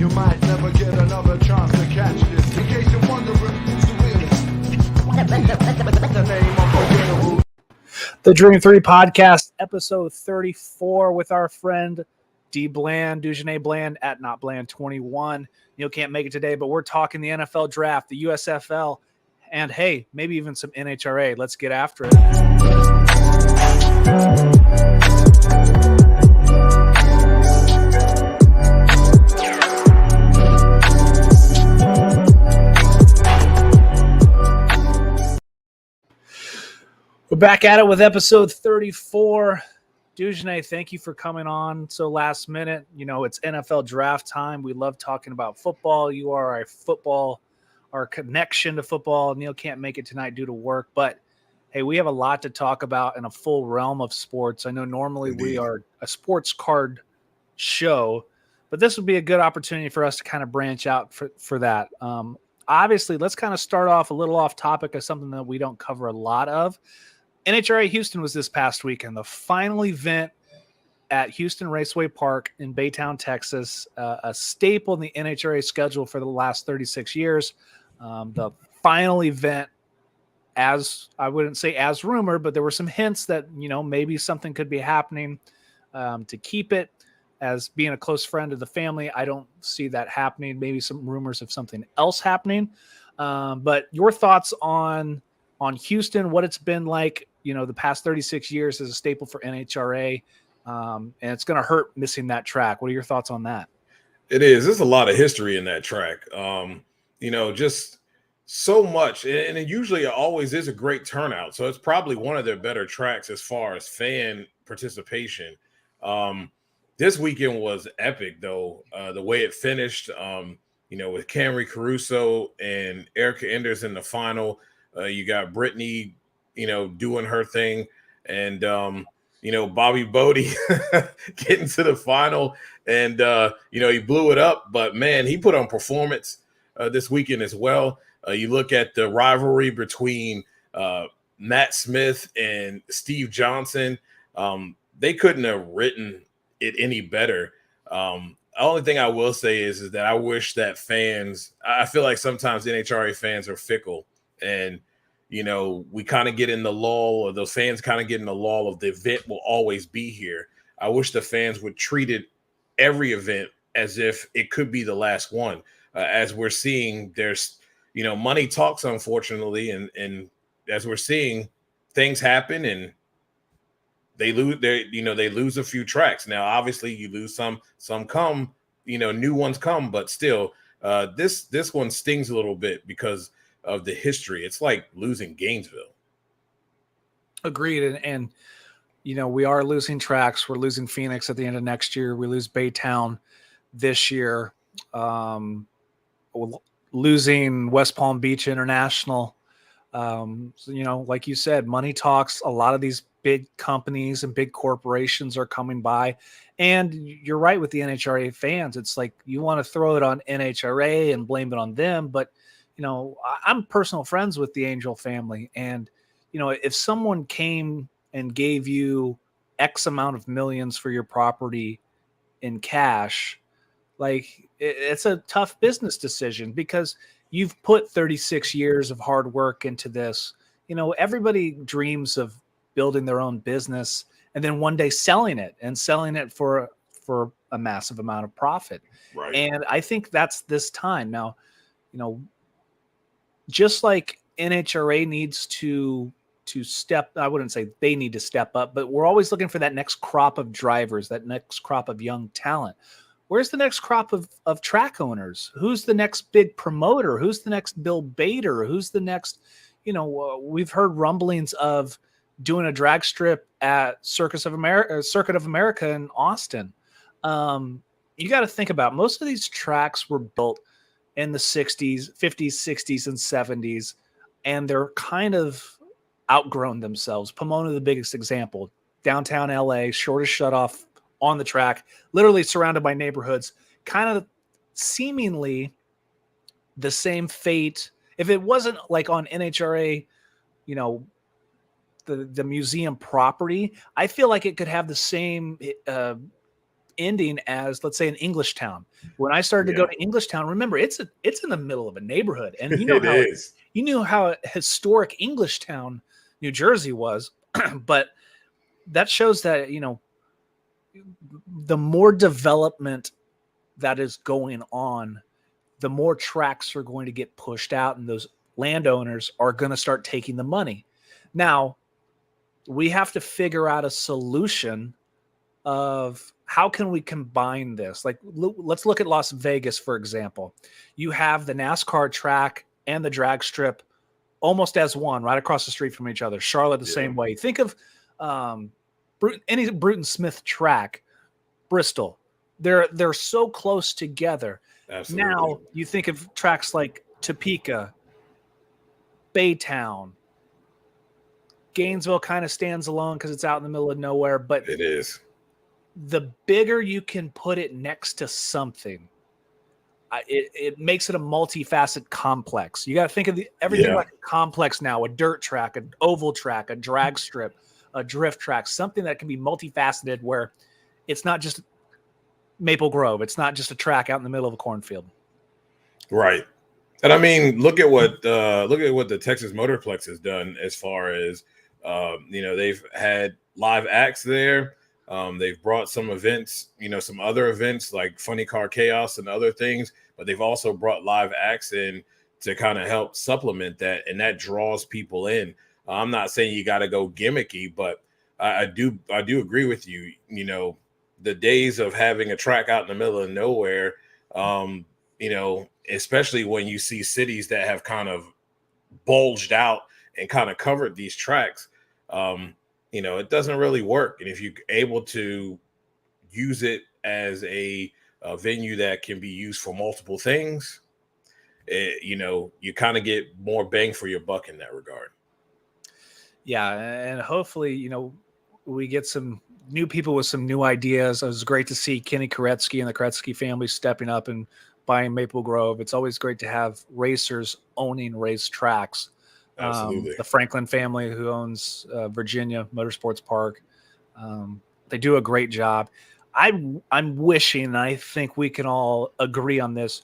You might never get another chance to catch this. In case you're wondering who's the realest, the name of the winner. The Dream 3 Podcast, episode 34, with our friend D. Bland, Dujunnea Bland at Not Bland 21. Neil can't make it today, but we're talking the NFL draft, the USFL, and hey, maybe even some NHRA. Let's get after it. We're back at it with episode 34. Dujunnea, thank you for coming on so last minute. You know, it's NFL draft time. We love talking about football. You are our connection to football. Neil can't make it tonight due to work, but hey, we have a lot to talk about in a full realm of sports. I know normally we are a sports card show, but this would be a good opportunity for us to kind of branch out for that. Obviously, let's kind of start off a little off topic of something that we don't cover a lot of. NHRA Houston was this past weekend, the final event at Houston Raceway Park in Baytown, Texas, a staple in the NHRA schedule for the last 36 years. The final event, as I wouldn't say as rumored, but there were some hints that, you know, maybe something could be happening to keep it. As being a close friend of the family, I don't see that happening. Maybe some rumors of something else happening. But your thoughts on Houston, what it's been like, you know, the past 36 years as a staple for NHRA, and it's going to hurt missing that track. What are your thoughts on that? It is. There's a lot of history in that track. You know, just so much, and it usually always is a great turnout. So it's probably one of their better tracks as far as fan participation. This weekend was epic, though. The way it finished, you know, with Camry Caruso and Erica Enders in the final. You got Brittany, you know, doing her thing, and you know, Bobby Bodie getting to the final, and you know, he blew it up. But man, he put on performance this weekend as well. You look at the rivalry between Matt Smith and Steve Johnson. They couldn't have written it any better. The only thing I will say is that I wish that fans, I feel like sometimes NHRA fans are fickle, and you know, we kind of get in the lull, or those fans kind of get in the lull of the event will always be here. I wish the fans would treat it, every event, as if it could be the last one. As we're seeing, there's, you know, money talks, unfortunately, and as we're seeing, things happen and they lose a few tracks. Now, obviously, you lose some come, you know, new ones come, but still, this one stings a little bit because of the history. It's like losing Gainesville. Agreed. And you know, we are losing tracks. We're losing Phoenix at the end of next year. We lose Baytown this year. Losing West Palm Beach International. So, you know, like you said, money talks. A lot of these big companies and big corporations are coming by. And you're right with the NHRA fans. It's like you want to throw it on NHRA and blame it on them, but you know, I'm personal friends with the Angel family. And, you know, if someone came and gave you X amount of millions for your property in cash, like it's a tough business decision because you've put 36 years of hard work into this. You know, everybody dreams of building their own business and then one day selling it for a massive amount of profit. Right. And I think that's this time now, you know, just like NHRA needs to step, I wouldn't say they need to step up, but we're always looking for that next crop of drivers, that next crop of young talent. Where's the next crop of track owners? Who's the next big promoter? Who's the next Bill Bader? Who's the next, you know, we've heard rumblings of doing a drag strip at Circuit of America in Austin. You got to think about, most of these tracks were built in the 60s, 50s, 60s, and 70s, and they're kind of outgrown themselves. Pomona, the biggest example. Downtown LA, shortest shutoff on the track, literally surrounded by neighborhoods, kind of seemingly the same fate. If it wasn't like on NHRA, you know, the museum property, I feel like it could have the same ending as, let's say, an English town. When I started to go to English town, remember it's in the middle of a neighborhood, and you know how historic English town New Jersey was, but that shows that, you know, the more development that is going on, the more tracks are going to get pushed out, and those landowners are going to start taking the money. Now, we have to figure out a solution of how can we combine this? Like, let's look at Las Vegas, for example. You have the NASCAR track and the drag strip almost as one, right across the street from each other. Charlotte the same way. Think of any Bruton Smith track, Bristol. They're so close together. Absolutely. Now you think of tracks like Topeka, Baytown, Gainesville kind of stands alone because it's out in the middle of nowhere, but it is. The bigger you can put it next to something, it makes it a multifaceted complex. You got to think of everything like a complex now: a dirt track, an oval track, a drag strip, a drift track, something that can be multifaceted where it's not just Maple Grove. It's not just a track out in the middle of a cornfield. Right. And I mean, look at what the Texas Motorplex has done as far as, you know, they've had live acts there. They've brought some events, you know, some other events like Funny Car Chaos and other things, but they've also brought live acts in to kind of help supplement that, and that draws people in. I'm not saying you got to go gimmicky, but I do agree with you. You know, the days of having a track out in the middle of nowhere, you know, especially when you see cities that have kind of bulged out and kind of covered these tracks, you know, it doesn't really work. And if you're able to use it as a venue that can be used for multiple things, you know, you kind of get more bang for your buck in that regard. Yeah. And hopefully, you know, we get some new people with some new ideas. It was great to see Kenny Koretsky and the Koretsky family stepping up and buying Maple Grove. It's always great to have racers owning race tracks. Absolutely. The Franklin family who owns Virginia Motorsports Park. They do a great job. I'm wishing, and I think we can all agree on this,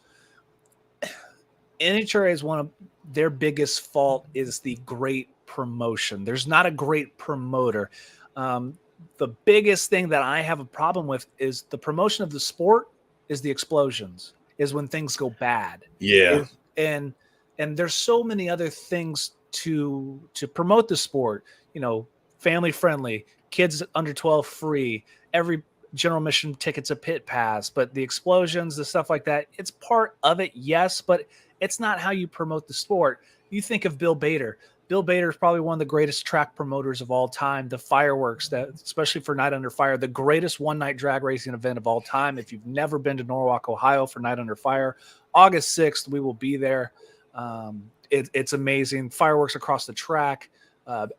NHRA is one of their biggest fault is the great promotion. There's not a great promoter. The biggest thing that I have a problem with is the promotion of the sport is the explosions, is when things go bad. Yeah. And there's so many other things to promote the sport, you know, family friendly, kids under 12 free, every general mission ticket's a pit pass, but the explosions, the stuff like that, it's part of it. Yes. But it's not how you promote the sport. You think of Bill Bader. Bill Bader is probably one of the greatest track promoters of all time. The fireworks, that especially for Night Under Fire, the greatest one-night drag racing event of all time. If you've never been to Norwalk, Ohio for Night Under Fire, August 6th, we will be there. It's amazing. Fireworks across the track.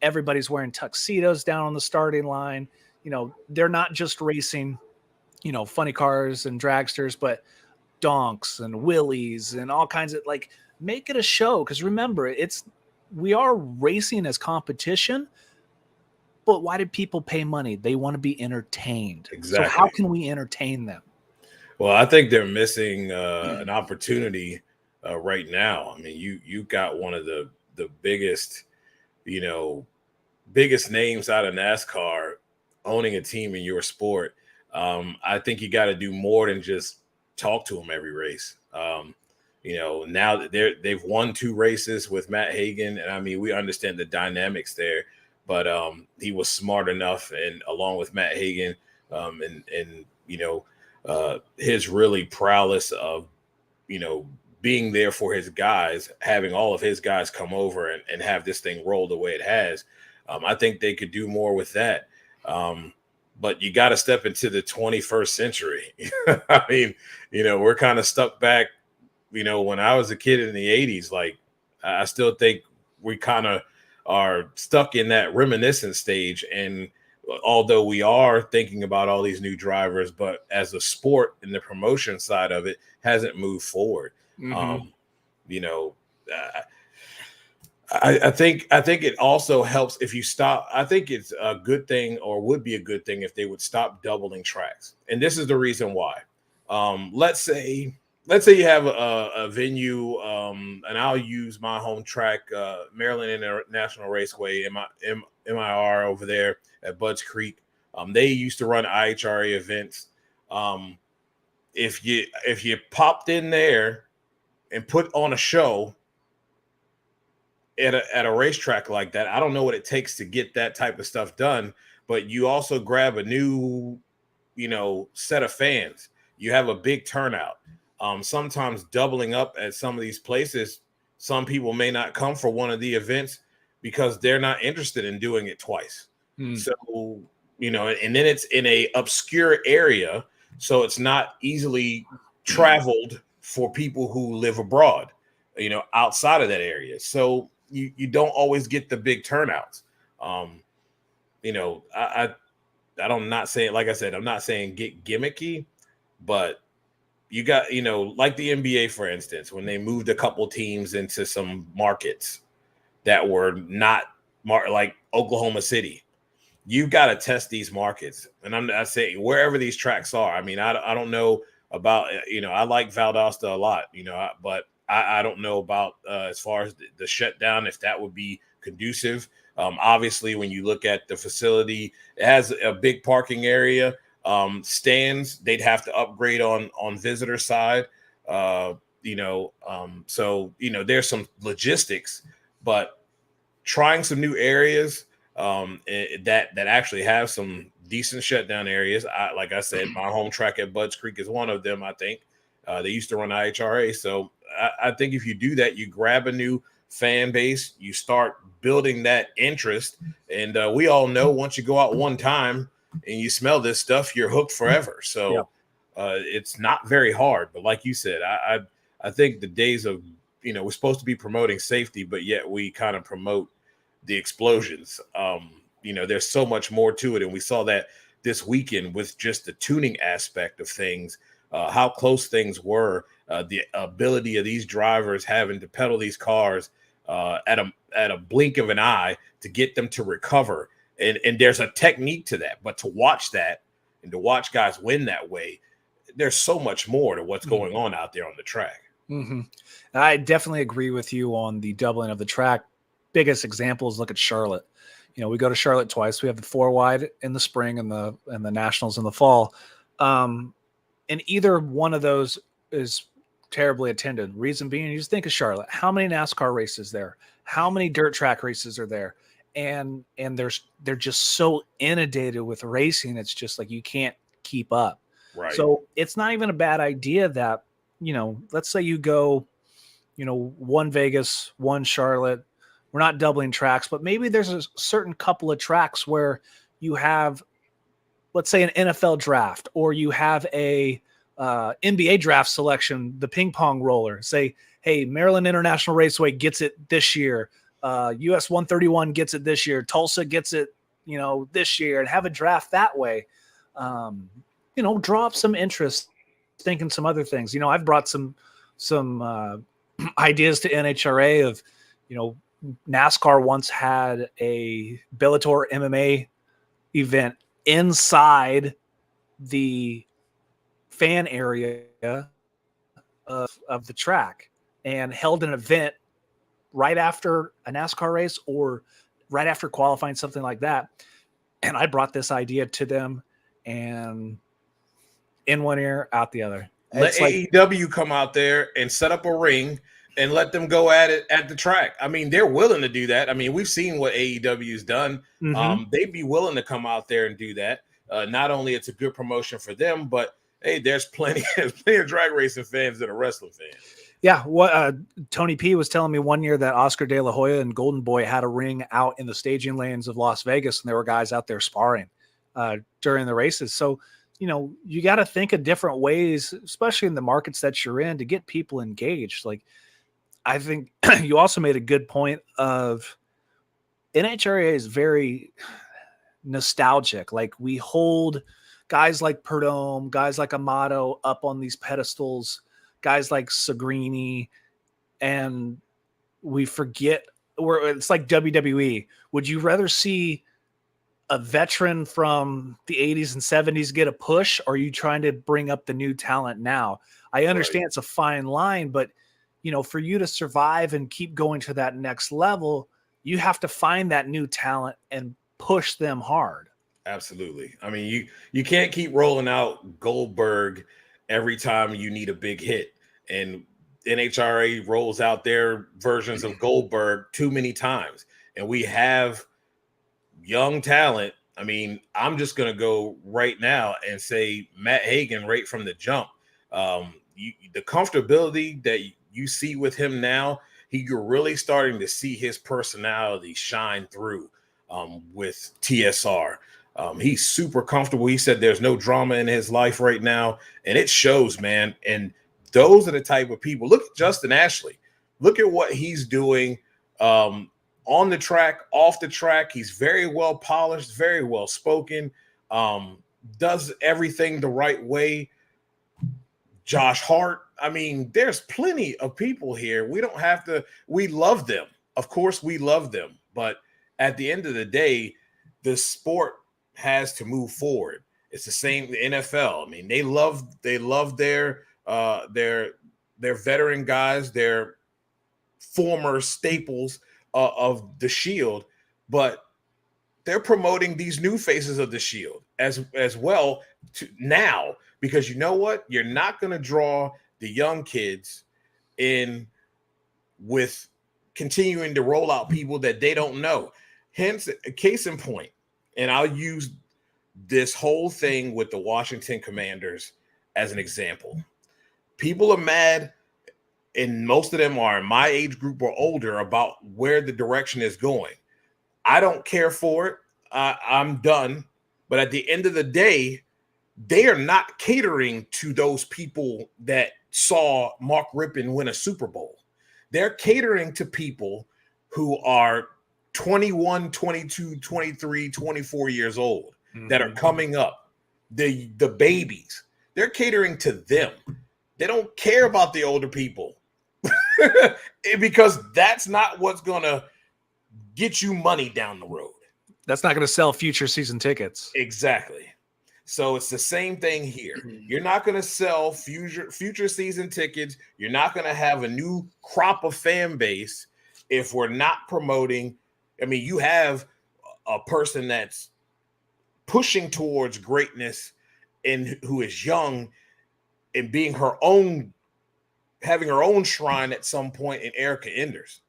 Everybody's wearing tuxedos down on the starting line. You know, they're not just racing, you know, funny cars and dragsters, but donks and willies and all kinds of, like, make it a show. Because remember, we are racing as competition, but why did people pay money? They want to be entertained. Exactly. So how can we entertain them? Well, I think they're missing an opportunity right now. I mean, you got one of the biggest, you know, biggest names out of NASCAR owning a team in your sport. I think you got to do more than just talk to them every race. You know, now that they've won 2 races with Matt Hagan, and I mean, we understand the dynamics there, but he was smart enough, and along with Matt Hagan, and you know, his really prowess of, you know, being there for his guys, having all of his guys come over and have this thing roll the way it has. I think they could do more with that. But you got to step into the 21st century. I mean, you know, we're kind of stuck back, you know, when I was a kid in the 80s. Like, I still think we kind of are stuck in that reminiscent stage. And although we are thinking about all these new drivers, but as a sport and the promotion side of it hasn't moved forward. You know, I think it also helps if you stop. I think it's a good thing, or would be a good thing, if they would stop doubling tracks. And this is the reason why. Let's say you have a venue, and I'll use my home track, Maryland International Raceway, MIR over there at Budds Creek. They used to run IHRA events. If you popped in there and put on a show at a racetrack like that, I don't know what it takes to get that type of stuff done, but you also grab a new, set of fans. You have a big turnout. Sometimes doubling up at some of these places, some people may not come for one of the events because they're not interested in doing it twice. So, and then it's in a obscure area, so it's not easily traveled for people who live abroad, outside of that area. So you don't always get the big turnouts. I'm not saying, like I said, I'm not saying get gimmicky, but you got, like the NBA, for instance, when they moved a couple teams into some markets that were not like Oklahoma City, you've got to test these markets. And I say wherever these tracks are. I mean, I don't know about, I like Valdosta a lot, but I don't know about as far as the shutdown, if that would be conducive. Obviously, when you look at the facility, it has a big parking area. Stands, they'd have to upgrade on visitor side. So there's some logistics, but trying some new areas that actually have some decent shutdown areas. Like I said, my home track at Budds Creek is one of them. I think they used to run IHRA, so I think if you do that, you grab a new fan base, you start building that interest, and we all know once you go out one time and you smell this stuff, you're hooked forever. So it's not very hard. But like you said, I think the days of, we're supposed to be promoting safety, but yet we kind of promote the explosions. There's so much more to it. And we saw that this weekend with just the tuning aspect of things, how close things were, the ability of these drivers having to pedal these cars at a blink of an eye to get them to recover. And there's a technique to that, but to watch that and to watch guys win that way, there's so much more to what's going on out there on the track. Mm-hmm. I definitely agree with you on the doubling of the track. Biggest examples, look at Charlotte. We go to Charlotte twice. We have the 4 wide in the spring and the nationals in the fall. And either one of those is terribly attended. Reason being, you just think of Charlotte. How many NASCAR races there? How many dirt track races are there? And they're just so inundated with racing. It's just like you can't keep up. Right. So it's not even a bad idea that, let's say you go, one Vegas, one Charlotte. We're not doubling tracks, but maybe there's a certain couple of tracks where you have, let's say, an NFL draft, or you have a NBA draft selection, the ping pong roller. Say, hey, Maryland International Raceway gets it this year. US 131 gets it this year. Tulsa gets it, this year, and have a draft that way. Draw up some interest, thinking some other things. I've brought some ideas to NHRA of, NASCAR once had a Bellator MMA event inside the fan area of the track, and held an event right after a NASCAR race or right after qualifying, something like that. And I brought this idea to them, and in one ear, out the other. Let AEW come out there and set up a ring and let them go at it at the track. I mean, they're willing to do that. I mean, we've seen what AEW's done. Mm-hmm. They'd be willing to come out there and do that. Not only it's a good promotion for them, but hey, there's plenty of drag racing fans that are wrestling fans. Yeah, what Tony P was telling me one year that Oscar De La Hoya and Golden Boy had a ring out in the staging lanes of Las Vegas, and there were guys out there sparring during the races. So, you got to think of different ways, especially in the markets that you're in, to get people engaged. Like, I think you also made a good point of NHRA is very nostalgic. Like, we hold guys like Perdome, guys like Amato up on these pedestals, guys like Sagrini, and we forget where it's like WWE. Would you rather see a veteran from the 80s and 70s get a push, or are you trying to bring up the new talent now? I understand It's a fine line, but for you to survive and keep going to that next level, you have to find that new talent and push them hard. Absolutely. I mean, you can't keep rolling out Goldberg every time you need a big hit. And NHRA rolls out their versions of Goldberg too many times. And we have young talent. I mean, I'm just going to go right now and say Matt Hagan right from the jump. The comfortability that you see with him now, you're really starting to see his personality shine through with TSR. He's super comfortable. He said there's no drama in his life right now, and it shows, man. And those are the type of people. Look at Justin Ashley. Look at what he's doing on the track, off the track. He's very well polished, very well spoken, does everything the right way. Josh Hart. I mean, there's plenty of people here. We love them. Of course, we love them. But at the end of the day, the sport has to move forward. It's the same, the NFL. I mean, they love their veteran guys, their former staples of the Shield, but they're promoting these new faces of the Shield as well now, because you know what? You're not going to draw the young kids in with continuing to roll out people that they don't know. Hence, a case in point, and I'll use this whole thing with the Washington Commanders as an example. People are mad, and most of them are in my age group or older, about where the direction is going. I don't care for it. I'm done. But at the end of the day, they are not catering to those people that saw Mark Rippon win a Super Bowl. They're catering to people who are 21, 22, 23, 24 years old that are coming up, the babies. They're catering to them. They don't care about the older people because that's not what's going to get you money down the road. That's not going to sell future season tickets. Exactly. So it's the same thing here. You're not going to sell future season tickets. You're not going to have a new crop of fan base if we're not promoting. I mean, you have a person that's pushing towards greatness and who is young and being having her own shrine at some point in Erica Enders.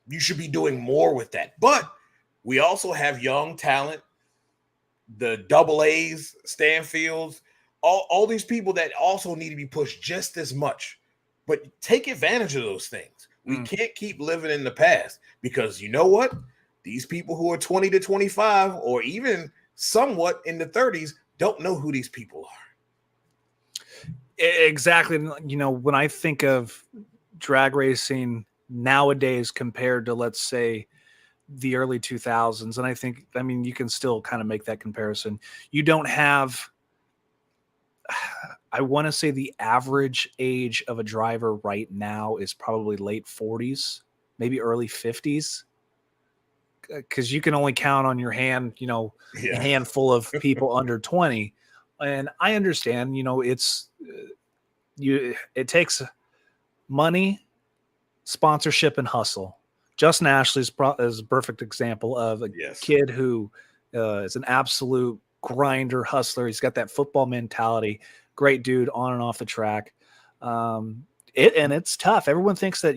You should be doing more with that. But we also have young talent, the double A's, Stanfields, all these people that also need to be pushed just as much. But take advantage of those things. We can't keep living in the past, because you know what? These people who are 20 to 25 or even somewhat in the 30s don't know who these people are. Exactly. When I think of drag racing nowadays compared to, let's say, the early 2000s, and I mean, you can still kind of make that comparison. You don't have, I want to say the average age of a driver right now is probably late 40s, maybe early 50s, because you can only count on your hand, a handful of people under 20. And I understand, it takes money, sponsorship, and hustle. Justin Ashley is a perfect example of a kid who is an absolute grinder, hustler. He's got that football mentality. Great dude on and off the track. And it's tough. Everyone thinks that,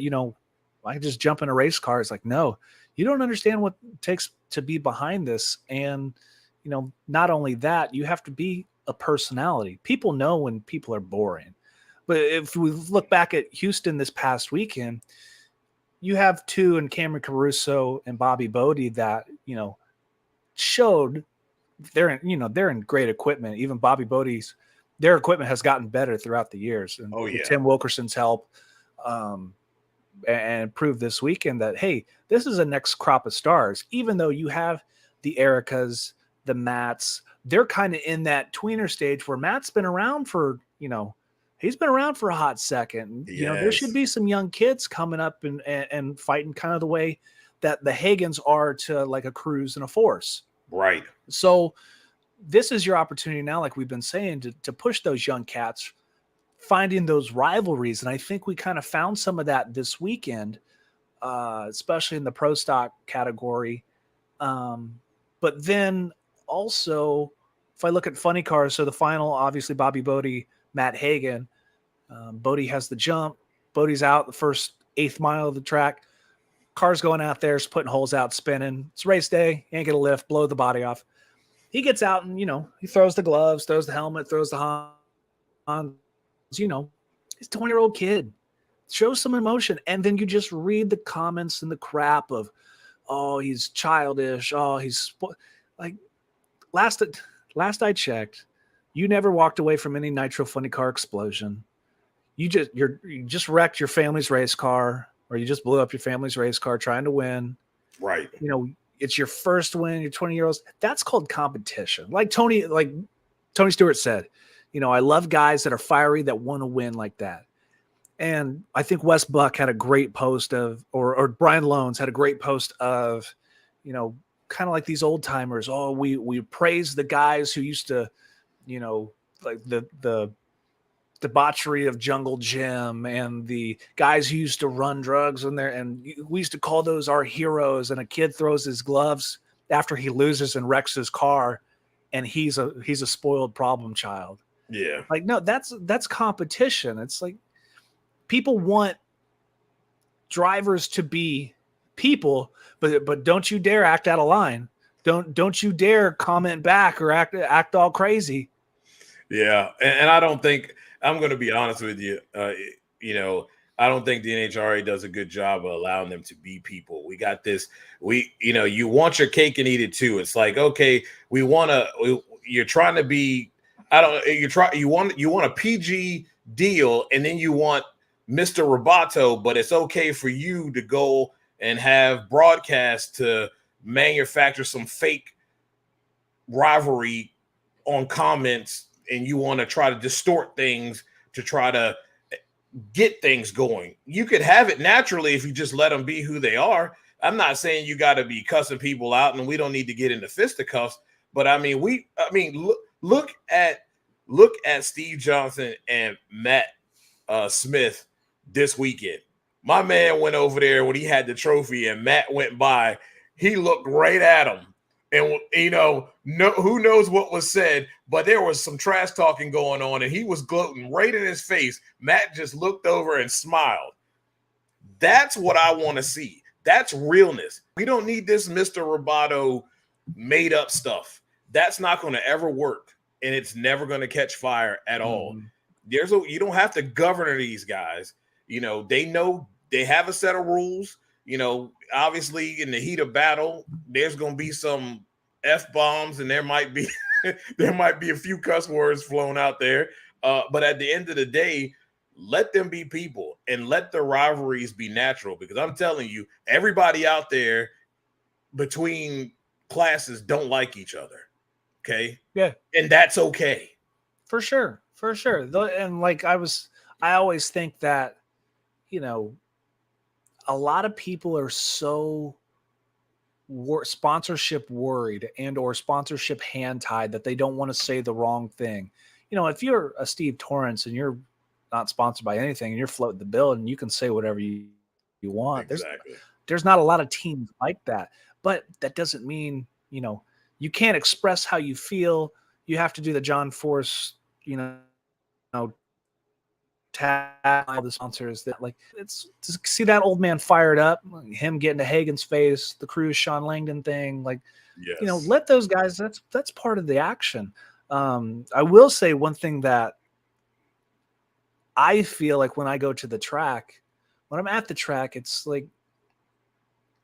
I can just jump in a race car. It's like, no, you don't understand what it takes to be behind this. And, not only that, you have to be a personality. People know when people are boring. But if we look back at Houston this past weekend, you have two in Cameron Caruso and Bobby Bodie that, showed they're in great equipment. Even Bobby Bodie's, their equipment has gotten better throughout the years. And Tim Wilkerson's help and proved this weekend that, hey, this is a next crop of stars. Even though you have the Ericas, the Matts, they're kind of in that tweener stage where Matt's been around for, he's been around for a hot second. You know, there should be some young kids coming up and fighting kind of the way that the Hagans are to like a Cruz and a Force. Right. So this is your opportunity now, like we've been saying, to push those young cats, finding those rivalries. And I think we kind of found some of that this weekend, especially in the pro stock category. But then also, if I look at funny cars, so the final, obviously Bobby Bodie, Matt Hagan. Bodie has the jump. Bodie's out the first 8th mile of the track. Car's going out there, putting holes out, spinning. It's race day. Ain't gonna lift, blow the body off. He gets out and, you know, he throws the gloves, throws the helmet, throws the Hans. You know, he's a 20-year-old kid. Show some emotion. And then you just read the comments and the crap of, oh, he's childish. Oh, he's like, last I checked, you never walked away from any nitro funny car explosion. You just wrecked your family's race car, or you just blew up your family's race car trying to win. Right. You know, it's your first win. You're 20-year-olds. That's called competition. Like Tony Stewart said, you know, I love guys that are fiery, that want to win like that. And I think Wes Buck had a great post of, or Brian Loans had a great post of, you know, kind of like these old timers. Oh, we praise the guys who used to, you know, like the debauchery of Jungle Jim and the guys who used to run drugs in there. And we used to call those our heroes. And a kid throws his gloves after he loses and wrecks his car, and he's a spoiled problem child. Yeah. Like, no, that's competition. It's like, people want drivers to be people, but don't you dare act out of line. Don't you dare comment back or act all crazy. Yeah, and I don't think, I'm going to be honest with you. You know, I don't think the NHRA does a good job of allowing them to be people. We got this. You know, you want your cake and eat it too. It's like, okay, you're trying to be. You want a PG deal, and then you want Mr. Roboto, but it's okay for you to go and have broadcast to manufacture some fake rivalry on comments, and you want to try to distort things to try to get things going. You could have it naturally if you just let them be who they are. I'm not saying you got to be cussing people out, and we don't need to get into fisticuffs, but I mean, look at Steve Johnson and Matt Smith this weekend. My man went over there when he had the trophy, and Matt went by. He looked right at him, and you know, who knows what was said, but there was some trash talking going on, and he was gloating right in his face. Matt just looked over and smiled. That's what I want to see. That's realness. We don't need this Mr. Roboto made up stuff. That's not going to ever work, and it's never going to catch fire at all. You don't have to govern these guys. You know, they have a set of rules. You know, obviously in the heat of battle, there's going to be some F-bombs, and there might be a few cuss words flown out there. But at the end of the day, let them be people and let the rivalries be natural, because I'm telling you, everybody out there between classes don't like each other. Okay. Yeah. And that's okay. For sure. And like I always think that, you know, a lot of people are so sponsorship worried and or sponsorship hand tied that they don't want to say the wrong thing. You know, if you're a Steve Torrance and you're not sponsored by anything and you're floating the bill and you can say whatever you want. Exactly. There's not a lot of teams like that, but that doesn't mean, you know, you can't express how you feel. You have to do the John Force, you know, tag all the sponsors that, like, it's to see that old man fired up, him getting to Hagen's face, the Cruz Sean Langdon thing, like, yes. You know, let those guys, that's part of the action. I will say one thing that I feel like when I go to the track, when I'm at the track, it's like,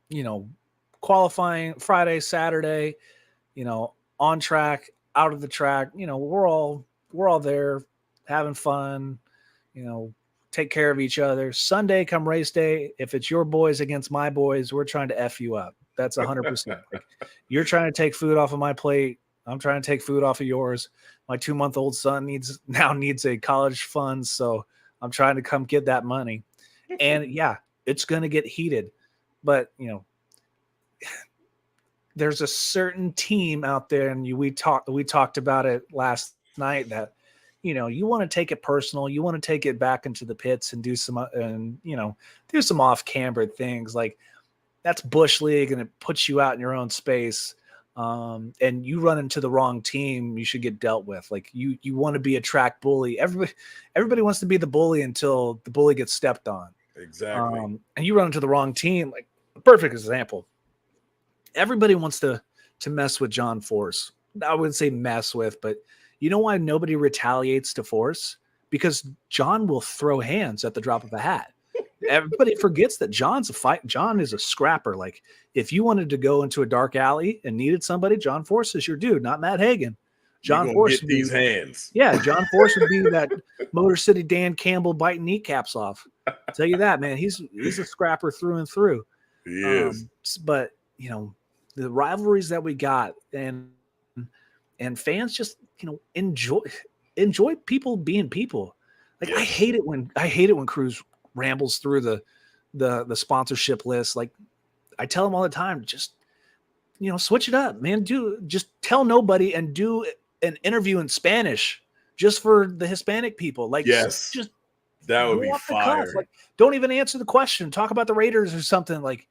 you know, qualifying Friday, Saturday, you know, on track, out of the track, you know, we're all there having fun, you know, take care of each other. Sunday come race day, if it's your boys against my boys, we're trying to F you up. That's 100%. Like, you're trying to take food off of my plate, I'm trying to take food off of yours. My 2-month-old son needs a college fund, so I'm trying to come get that money. And yeah, it's going to get heated, but there's a certain team out there, and we talked about it last night, that you want to take it personal, you want to take it back into the pits and do some off-camber things. Like, that's Bush League, and it puts you out in your own space. And you run into the wrong team, you should get dealt with. Like, you want to be a track bully. Everybody wants to be the bully until the bully gets stepped on. Exactly. And you run into the wrong team. Like, a perfect example. Everybody wants to mess with John Force. I wouldn't say mess with, but you know why nobody retaliates to Force? Because John will throw hands at the drop of a hat. Everybody forgets that John's a fight. John is a scrapper. Like, if you wanted to go into a dark alley and needed somebody, John Force is your dude, not Matt Hagan. John Force get these hands. Yeah, John Force would be that Motor City Dan Campbell biting kneecaps off. I'll tell you that, man. He's a scrapper through and through. He is. But the rivalries that we got, and fans just enjoy people being people. Like, I hate it when Cruz rambles through the sponsorship list. Like, I tell him all the time, just switch it up, man. Just tell nobody and do an interview in Spanish just for the Hispanic people. Like, yes, just that would be fire. Like, don't even answer the question. Talk about the Raiders or something. Like,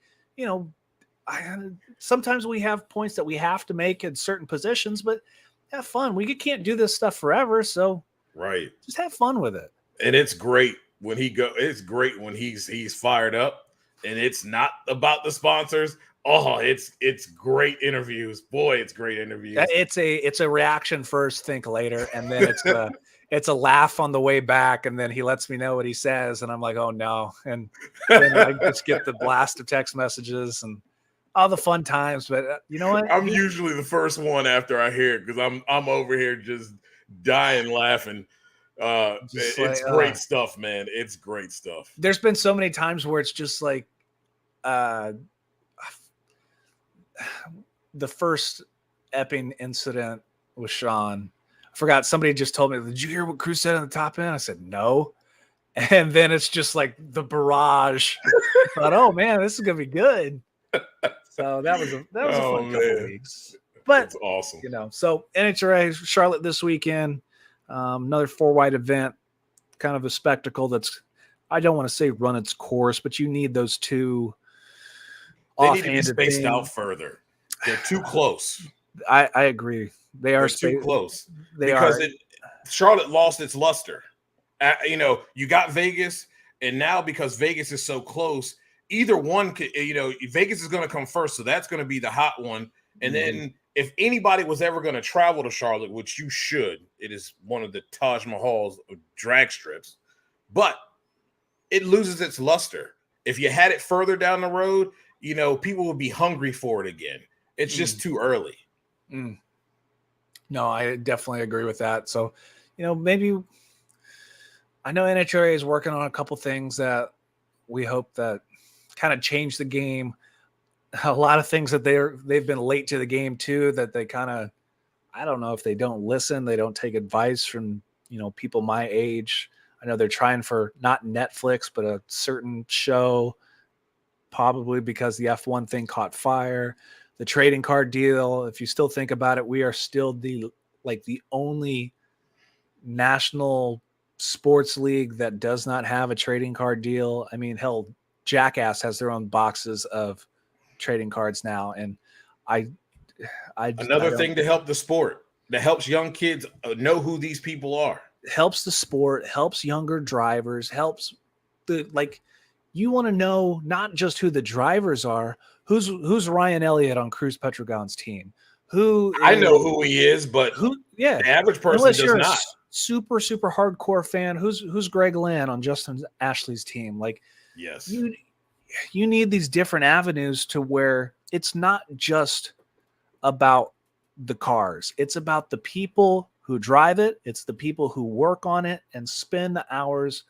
sometimes we have points that we have to make in certain positions, but have fun. We can't do this stuff forever, so right, just have fun with it. And it's great when it's great when he's fired up, and it's not about the sponsors. Oh, it's great interviews. Boy, it's great interviews. It's a reaction first, think later, and then it's a laugh on the way back, and then he lets me know what he says, and I'm like, oh no. And then I just get the blast of text messages and all the fun times. But you know what? I'm usually the first one after I hear it, because I'm over here just dying laughing. It's great stuff, man. It's great stuff. There's been so many times where it's just like the first Epping incident with Sean. I forgot, somebody just told me, did you hear what Cruz said on the top end? I said no. And then it's just like the barrage. I thought, oh man, this is gonna be good. So that was a fun couple of weeks. But that's awesome. So NHRA Charlotte this weekend, another 4-wide event, kind of a spectacle that's, I don't want to say run its course, but you need those two. They need to be spaced out further. They're too close. I agree. They're too close. Charlotte lost its luster. You got Vegas, and now because Vegas is so close, either one could, Vegas is going to come first, so that's going to be the hot one. And then if anybody was ever going to travel to Charlotte, which you should, it is one of the Taj Mahals of drag strips, but it loses its luster. If you had it further down the road, people will be hungry for it again. It's just too early. No, I definitely agree with that. So, maybe, I know NHRA is working on a couple things that we hope that kind of change the game. A lot of things that they've been late to the game too, that they kind of, I don't know if they don't listen, they don't take advice from, people my age. I know they're trying for not Netflix, but a certain show, probably because the F1 thing caught fire. The trading card deal, if you still think about it, we are still the only national sports league that does not have a trading card deal. I mean, hell, Jackass has their own boxes of trading cards now. And another thing to help the sport, that helps young kids know who these people are. Helps the sport, helps younger drivers, helps you want to know not just who the drivers are, who's Ryan Elliott on Cruz Petrogon's team. I know who he is, but the average person unless does you're not. Super hardcore fan, who's Greg Lynn on Justin Ashley's team? Like, yes, you need these different avenues to where it's not just about the cars. It's about the people who drive it. It's the people who work on it and spend the hours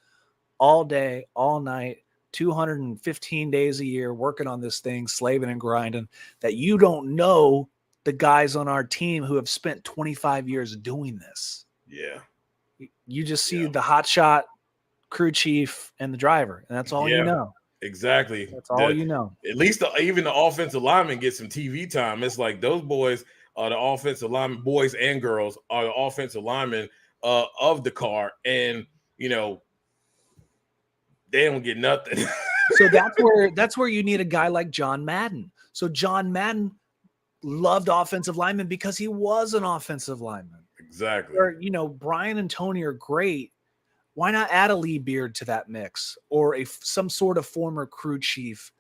all day, all night, 215 days a year working on this thing, slaving and grinding, that you don't know the guys on our team who have spent 25 years doing this. Yeah. You just see the hotshot crew chief and the driver, and that's all you know. Exactly. That's all you know. At least even the offensive linemen get some TV time. It's like those boys are the offensive linemen, boys and girls are the offensive linemen of the car, and they don't get nothing. So that's where you need a guy like John Madden. So John Madden loved offensive linemen because he was an offensive lineman. Exactly. Or, Brian and Tony are great. Why not add a Lee Beard to that mix, or some sort of former crew chief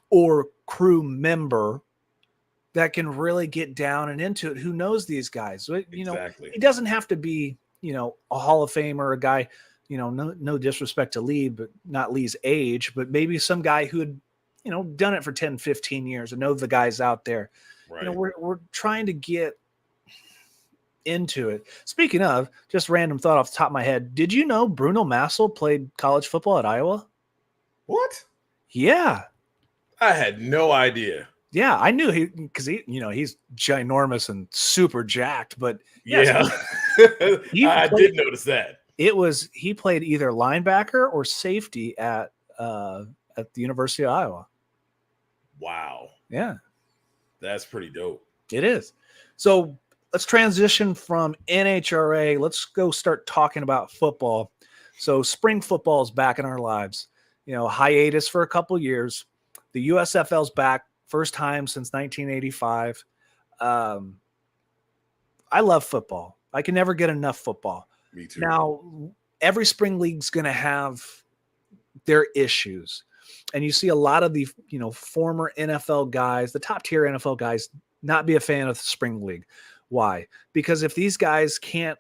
or crew member that can really get down and into it? Who knows these guys? Exactly. He doesn't have to be, a Hall of Famer, a guy, no disrespect to Lee, but not Lee's age, but maybe some guy who had, done it for 10, 15 years and know the guys out there. Right. We're trying to get into it. Speaking of, just random thought off the top of my head, did you know Bruno Massell played college football at Iowa? What? Yeah. I had no idea. Yeah, I knew because he's ginormous and super jacked, but yes, I did notice that. He played either linebacker or safety at the University of Iowa. Wow. Yeah. That's pretty dope. It is. So let's transition from NHRA. Let's go start talking about football. So spring football is back in our lives. Hiatus for a couple years. The USFL's back, first time since 1985. I love football. I can never get enough football. Me too. Now, every spring league's going to have their issues. And you see a lot of the, former NFL guys, the top tier NFL guys, not be a fan of the spring league. Why? Because if these guys can't,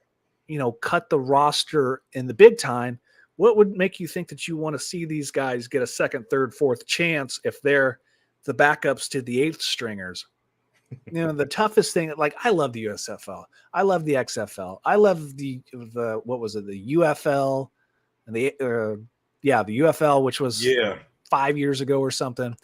cut the roster in the big time, what would make you think that you want to see these guys get a second, third, fourth chance if they're the backups to the eighth stringers? The toughest thing, like, I love the USFL. I love the XFL. I love the what was it? The UFL and the UFL, which was 5 years ago or something.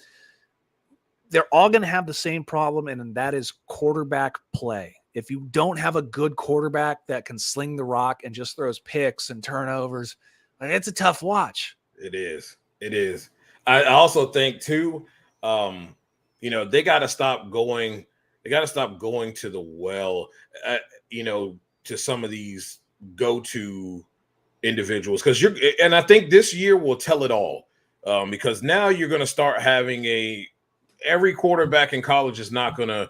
They're all going to have the same problem, and that is quarterback play. If you don't have a good quarterback that can sling the rock and just throws picks and turnovers, it's a tough watch. It is. It is. I also think too, they got to stop going. They got to stop going to the well, to some of these go-to individuals, and I think this year will tell it all, because now you're going to start having every quarterback in college is not going to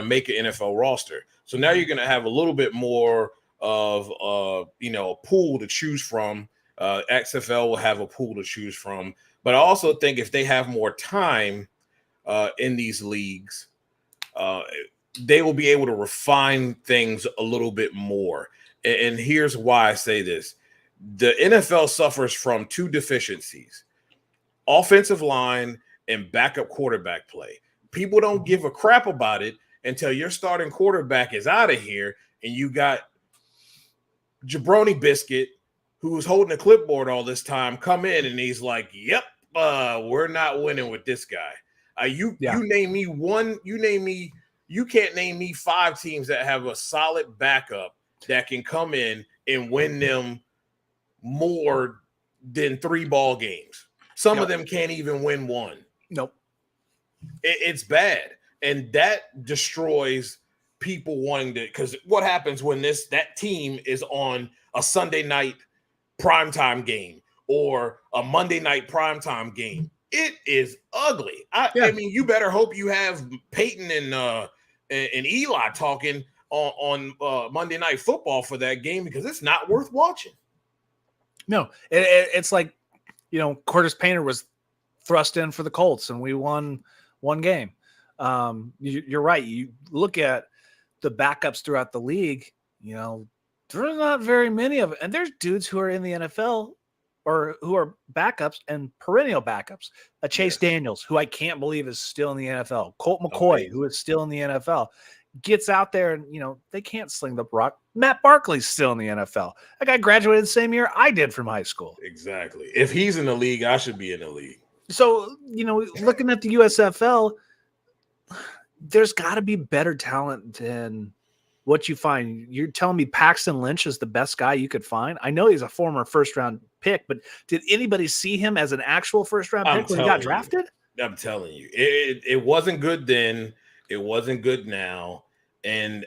make an NFL roster. So now you're going to have a little bit more of a pool to choose from. XFL will have a pool to choose from, but I also think if they have more time in these leagues, they will be able to refine things a little bit more. And here's why I say this. The NFL suffers from two deficiencies: offensive line and backup quarterback play. People don't give a crap about it until your starting quarterback is out of here and you got Jabroni Biscuit, who was holding a clipboard all this time, come in and he's like, yep, we're not winning with this guy. You name me one, you can't name me 5 teams that have a solid backup that can come in and win them more than 3 ball games. Some of them can't even win 1. Nope. It's bad. And that destroys people wanting to, because what happens when that team is on a Sunday night primetime game or a Monday night primetime game? It is ugly. I mean, you better hope you have Peyton and Eli talking on Monday Night Football for that game, because it's not worth watching. No, it's like, Curtis Painter was thrust in for the Colts and we won one game. You're right. You look at the backups throughout the league, there's not very many of it. And there's dudes who are in the NFL or who are backups and perennial backups. Chase Daniels, who I can't believe is still in the NFL. Colt McCoy, who is still in the NFL, gets out there and, they can't sling the rock. Matt Barkley's still in the NFL. That guy graduated the same year I did from high school. Exactly. If he's in the league, I should be in the league. So, looking at the USFL, there's got to be better talent than what you find. You're telling me Paxton Lynch is the best guy you could find? I know he's a former first-round pick, but did anybody see him as an actual first-round pick when he got drafted? I'm telling you, it wasn't good then. It wasn't good now. And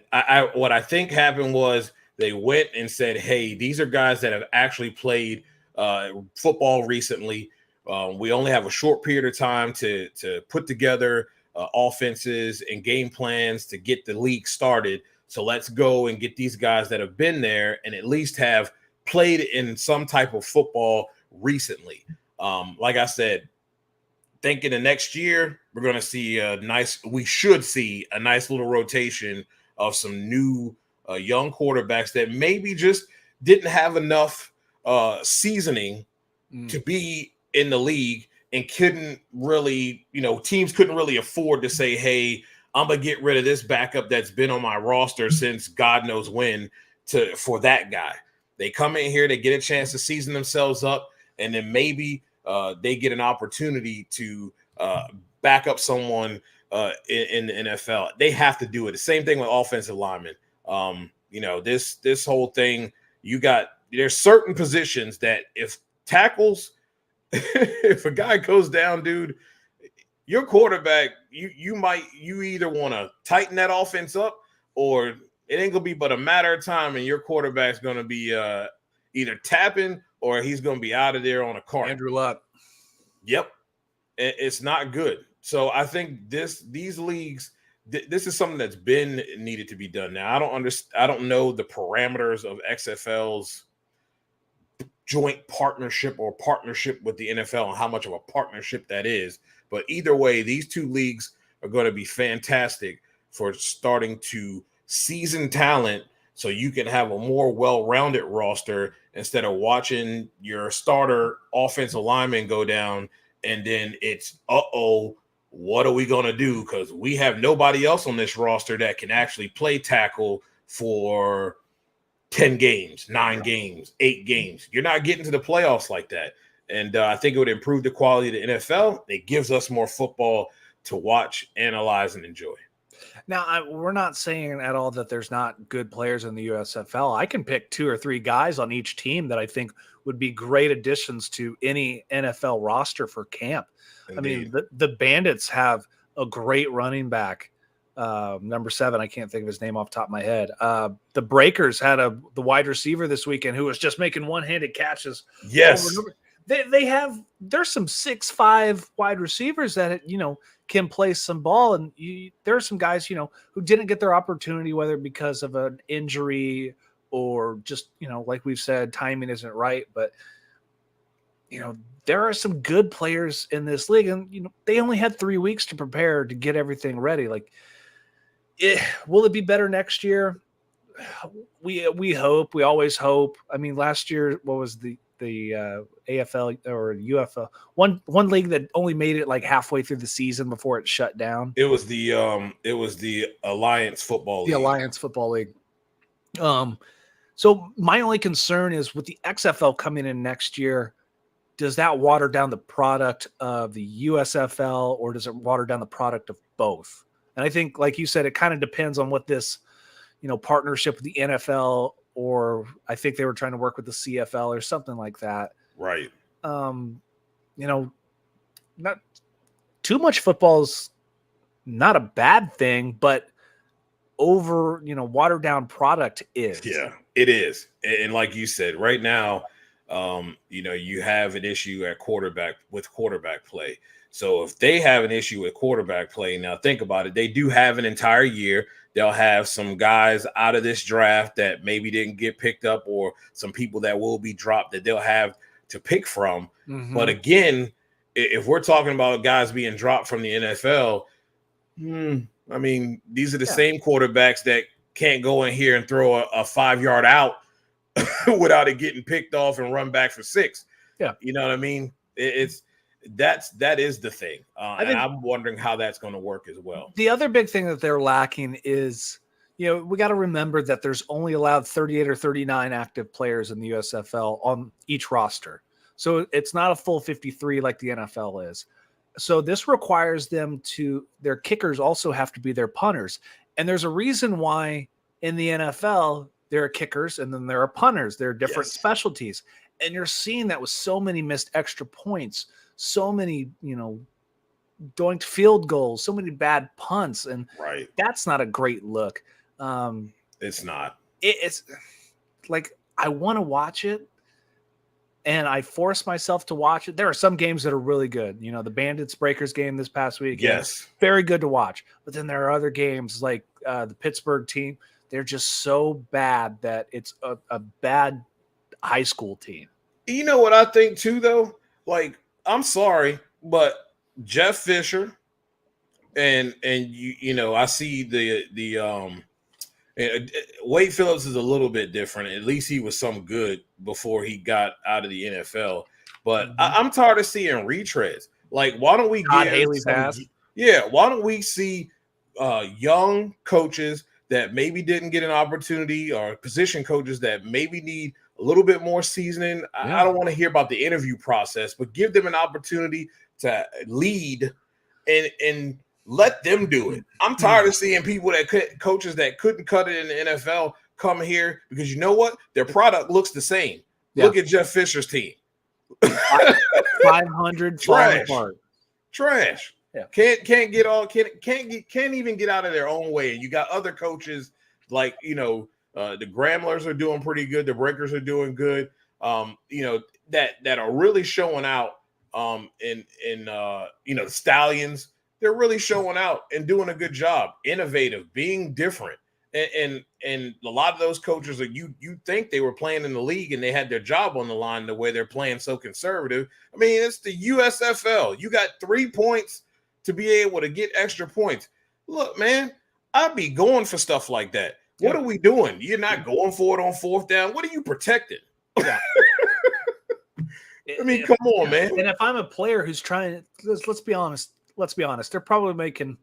what I think happened was they went and said, hey, these are guys that have actually played football recently. We only have a short period of time to put together offenses and game plans to get the league started. So let's go and get these guys that have been there and at least have played in some type of football recently. Like I said, thinking the next year, we're going to see we should see a nice little rotation of some new young quarterbacks that maybe just didn't have enough seasoning to be in the league and couldn't really, teams couldn't really afford to say, hey, I'm going to get rid of this backup that's been on my roster since God knows when for that guy. They come in here, they get a chance to season themselves up, and then maybe they get an opportunity to back up someone in the NFL. They have to do it. The same thing with offensive linemen. This whole thing, there's certain positions that if tackles, if a guy goes down, dude, your quarterback, you either want to tighten that offense up, or it ain't gonna be but a matter of time, and your quarterback's gonna be either tapping or he's gonna be out of there on a cart. Andrew Luck. Yep, it's not good. So I think these leagues, this is something that's been needed to be done. Now I don't know the parameters of XFL's joint partnership or partnership with the NFL and how much of a partnership that is. But either way, these two leagues are going to be fantastic for starting to season talent so you can have a more well-rounded roster instead of watching your starter offensive lineman go down and then it's, what are we going to do? Because we have nobody else on this roster that can actually play tackle for 10 games, 9 games, 8 games. You're not getting to the playoffs like that. And I think it would improve the quality of the NFL. It gives us more football to watch, analyze, and enjoy. Now, we're not saying at all that there's not good players in the USFL. I can pick 2 or 3 guys on each team that I think would be great additions to any NFL roster for camp. Indeed. I mean, the Bandits have a great running back. Number 7, I can't think of his name off the top of my head. The Breakers had the wide receiver this weekend who was just making one-handed catches. Yes. There's some 6'5" wide receivers that, can play some ball. And there are some guys, who didn't get their opportunity, whether because of an injury or just, like we've said, timing isn't right. But, there are some good players in this league, and, they only had 3 weeks to prepare to get everything ready. Like, will it be better next year? We hope. We always hope. I mean, last year, what was the AFL or UFL? One league that only made it like halfway through the season before it shut down. It was the Alliance Football League. The Alliance Football League. So my only concern is with the XFL coming in next year, does that water down the product of the USFL, or does it water down the product of both? And I think, like you said, it kind of depends on what this, partnership with the NFL, or I think they were trying to work with the CFL or something like that. Right. Not too much football is not a bad thing, but watered down product is. Yeah, it is. And like you said, right now, you have an issue at quarterback play. So if they have an issue with quarterback play, now think about it. They do have an entire year. They'll have some guys out of this draft that maybe didn't get picked up, or some people that will be dropped that they'll have to pick from. Mm-hmm. But again, if we're talking about guys being dropped from the NFL, I mean, these are the same quarterbacks that can't go in here and throw a 5-yard out without it getting picked off and run back for 6. Yeah. You know what I mean? That is the thing. And I'm wondering how that's going to work as well. The other big thing that they're lacking is, we got to remember that there's only allowed 38 or 39 active players in the USFL on each roster. So it's not a full 53 like the NFL is. So this requires their kickers also have to be their punters. And there's a reason why in the NFL there are kickers and then there are punters. There are different specialties. And you're seeing that with so many missed extra points, so many, doinked field goals, so many bad punts. And that's not a great look. It's not. It's like I want to watch it. And I force myself to watch it. There are some games that are really good. The Bandits Breakers game this past week. Yes. Very good to watch. But then there are other games like the Pittsburgh team. They're just so bad that it's a bad high school team. You know what I think too, though? Like, I'm sorry, but Jeff Fisher and I see the Wade Phillips is a little bit different. At least he was some good before he got out of the NFL. But I'm tired of seeing retreads. Like, why don't we Todd Haley pass? Yeah, why don't we see young coaches that maybe didn't get an opportunity or position coaches that maybe need a little bit more seasoning? I don't want to hear about the interview process, but give them an opportunity to lead and let them do it. I'm tired of seeing people coaches that couldn't cut it in the NFL come here because you know what? Their product looks the same. Yeah. Look at Jeff Fisher's team. 500 Trash. Yeah. Can't even get out of their own way. And you got other coaches like the Gramblers are doing pretty good. The Breakers are doing good. That are really showing out. The Stallions. They're really showing out and doing a good job, innovative, being different. And a lot of those coaches you think they were playing in the league and they had their job on the line the way they're playing so conservative. I mean, it's the USFL. You got 3 points to be able to get extra points. Look, man, I'd be going for stuff like that. What are we doing? You're not going for it on fourth down. What are you protecting? Yeah. I mean, come on, man. And if I'm a player who's trying, let's be honest, they're probably making,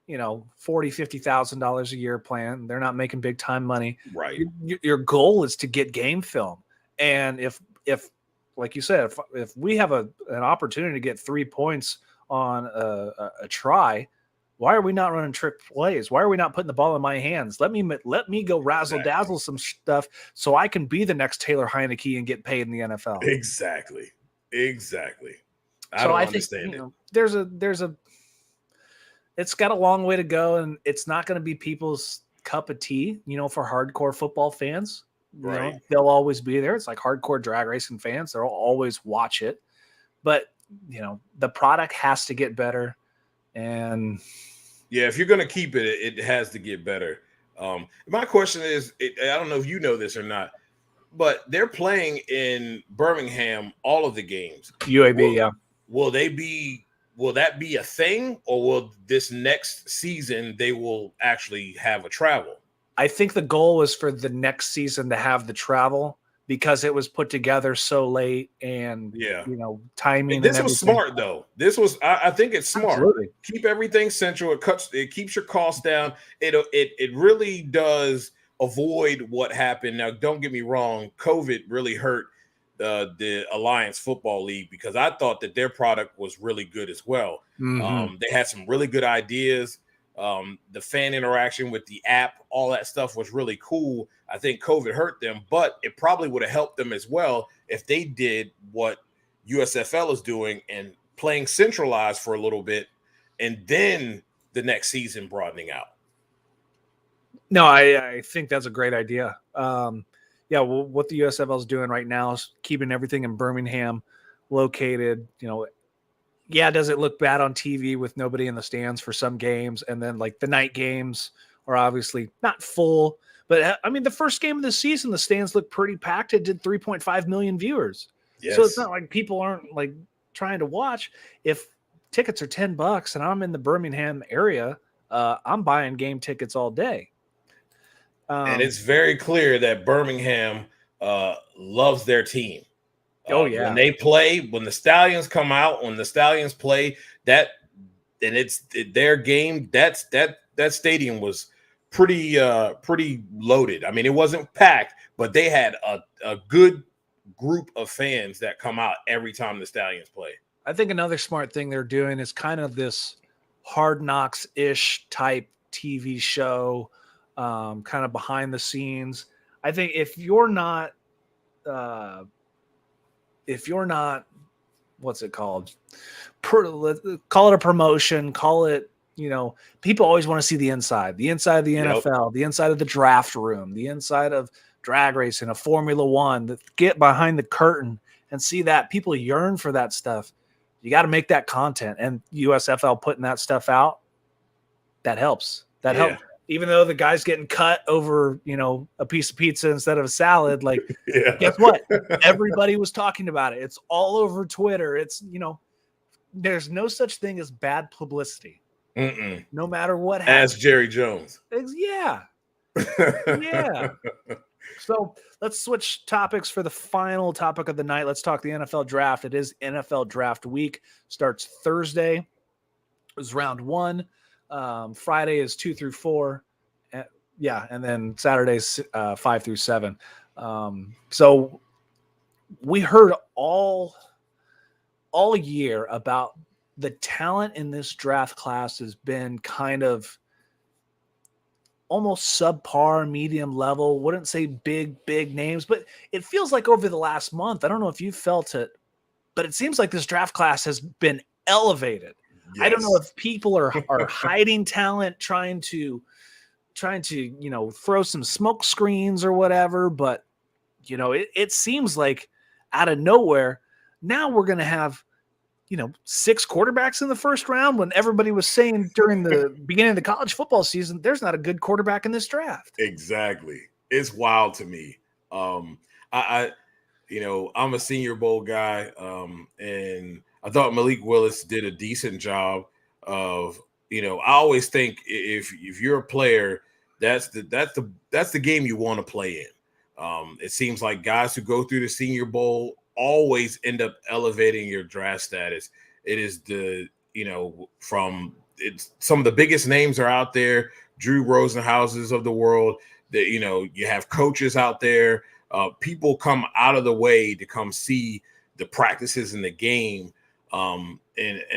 $40,000-$50,000 a year playing. They're not making big time money. Right. Your goal is to get game film. And if like you said, if we have an opportunity to get 3 points on a try, why are we not running trick plays? Why are we not putting the ball in my hands? Let me go razzle dazzle some stuff so I can be the next Taylor Heineke and get paid in the NFL. Exactly. I don't understand it. There's a it's got a long way to go, and it's not going to be people's cup of tea, for hardcore football fans. Right. They'll always be there. It's like hardcore drag racing fans. They'll always watch it. But, the product has to get better. And yeah, if you're going to keep it, it has to get better. My question is, I don't know if you know this or not, but they're playing in Birmingham all of the games. UAB, Will that be a thing, or will this next season they will actually have a travel? I think the goal is for the next season to have the travel because it was put together so late and timing. And this was smart though. I think it's smart. Absolutely. Keep everything central. It keeps your costs down. It really does avoid what happened. Now, don't get me wrong. COVID really hurt the Alliance Football League because I thought that their product was really good as well. Mm-hmm. They had some really good ideas. The fan interaction with the app, all that stuff was really cool. I think COVID hurt them, but it probably would have helped them as well if they did what USFL is doing and playing centralized for a little bit and then the next season broadening out. No, I think that's a great idea. What the USFL is doing right now is keeping everything in Birmingham located. Does it look bad on TV with nobody in the stands for some games? And then like the night games are obviously not full, but I mean, the first game of the season, the stands look pretty packed. It did 3.5 million viewers. Yes. So it's not like people aren't like trying to watch. If tickets are $10 and I'm in the Birmingham area, I'm buying game tickets all day. And it's very clear that Birmingham loves their team. When they play, when the Stallions come out, when the Stallions play, and it's their game. That stadium was pretty loaded. I mean, it wasn't packed, but they had a good group of fans that come out every time the Stallions play. I think another smart thing they're doing is kind of this Hard Knocks-ish type TV show, kind of behind the scenes. I think if you're not, what's it called? Call it a promotion, call it, people always want to see the inside of the NFL, the inside of the draft room, the inside of drag racing, a Formula One, get behind the curtain and see that. People yearn for that stuff. You got to make that content, and USFL putting that stuff out, that helps. That helps. Even though the guy's getting cut over, a piece of pizza instead of a salad, like, guess what? Everybody was talking about it. It's all over Twitter. It's, there's no such thing as bad publicity. No matter what happens. Ask Jerry Jones. Yeah. Yeah. So let's switch topics for the final topic of the night. Let's talk the NFL draft. It is NFL draft week. Starts Thursday. It was round 1. Friday is 2 through 4. And then Saturday's 5 through 7. So we heard all year about the talent in this draft class has been kind of almost subpar, medium level. Wouldn't say big names, but it feels like over the last month, I don't know if you felt it, but it seems like this draft class has been elevated. Yes. I don't know if people are hiding talent, trying to, throw some smoke screens or whatever, but it seems like out of nowhere, now we're going to have, 6 quarterbacks in the first round, when everybody was saying during the beginning of the college football season, there's not a good quarterback in this draft. Exactly. It's wild to me. I'm a Senior Bowl guy, and I thought Malik Willis did a decent job of, I always think if you're a player, that's the game you want to play in. It seems like guys who go through the Senior Bowl always end up elevating your draft status. It is some of the biggest names are out there, Drew Rosenhaus's of the world, that, you have coaches out there, people come out of the way to come see the practices in the game. And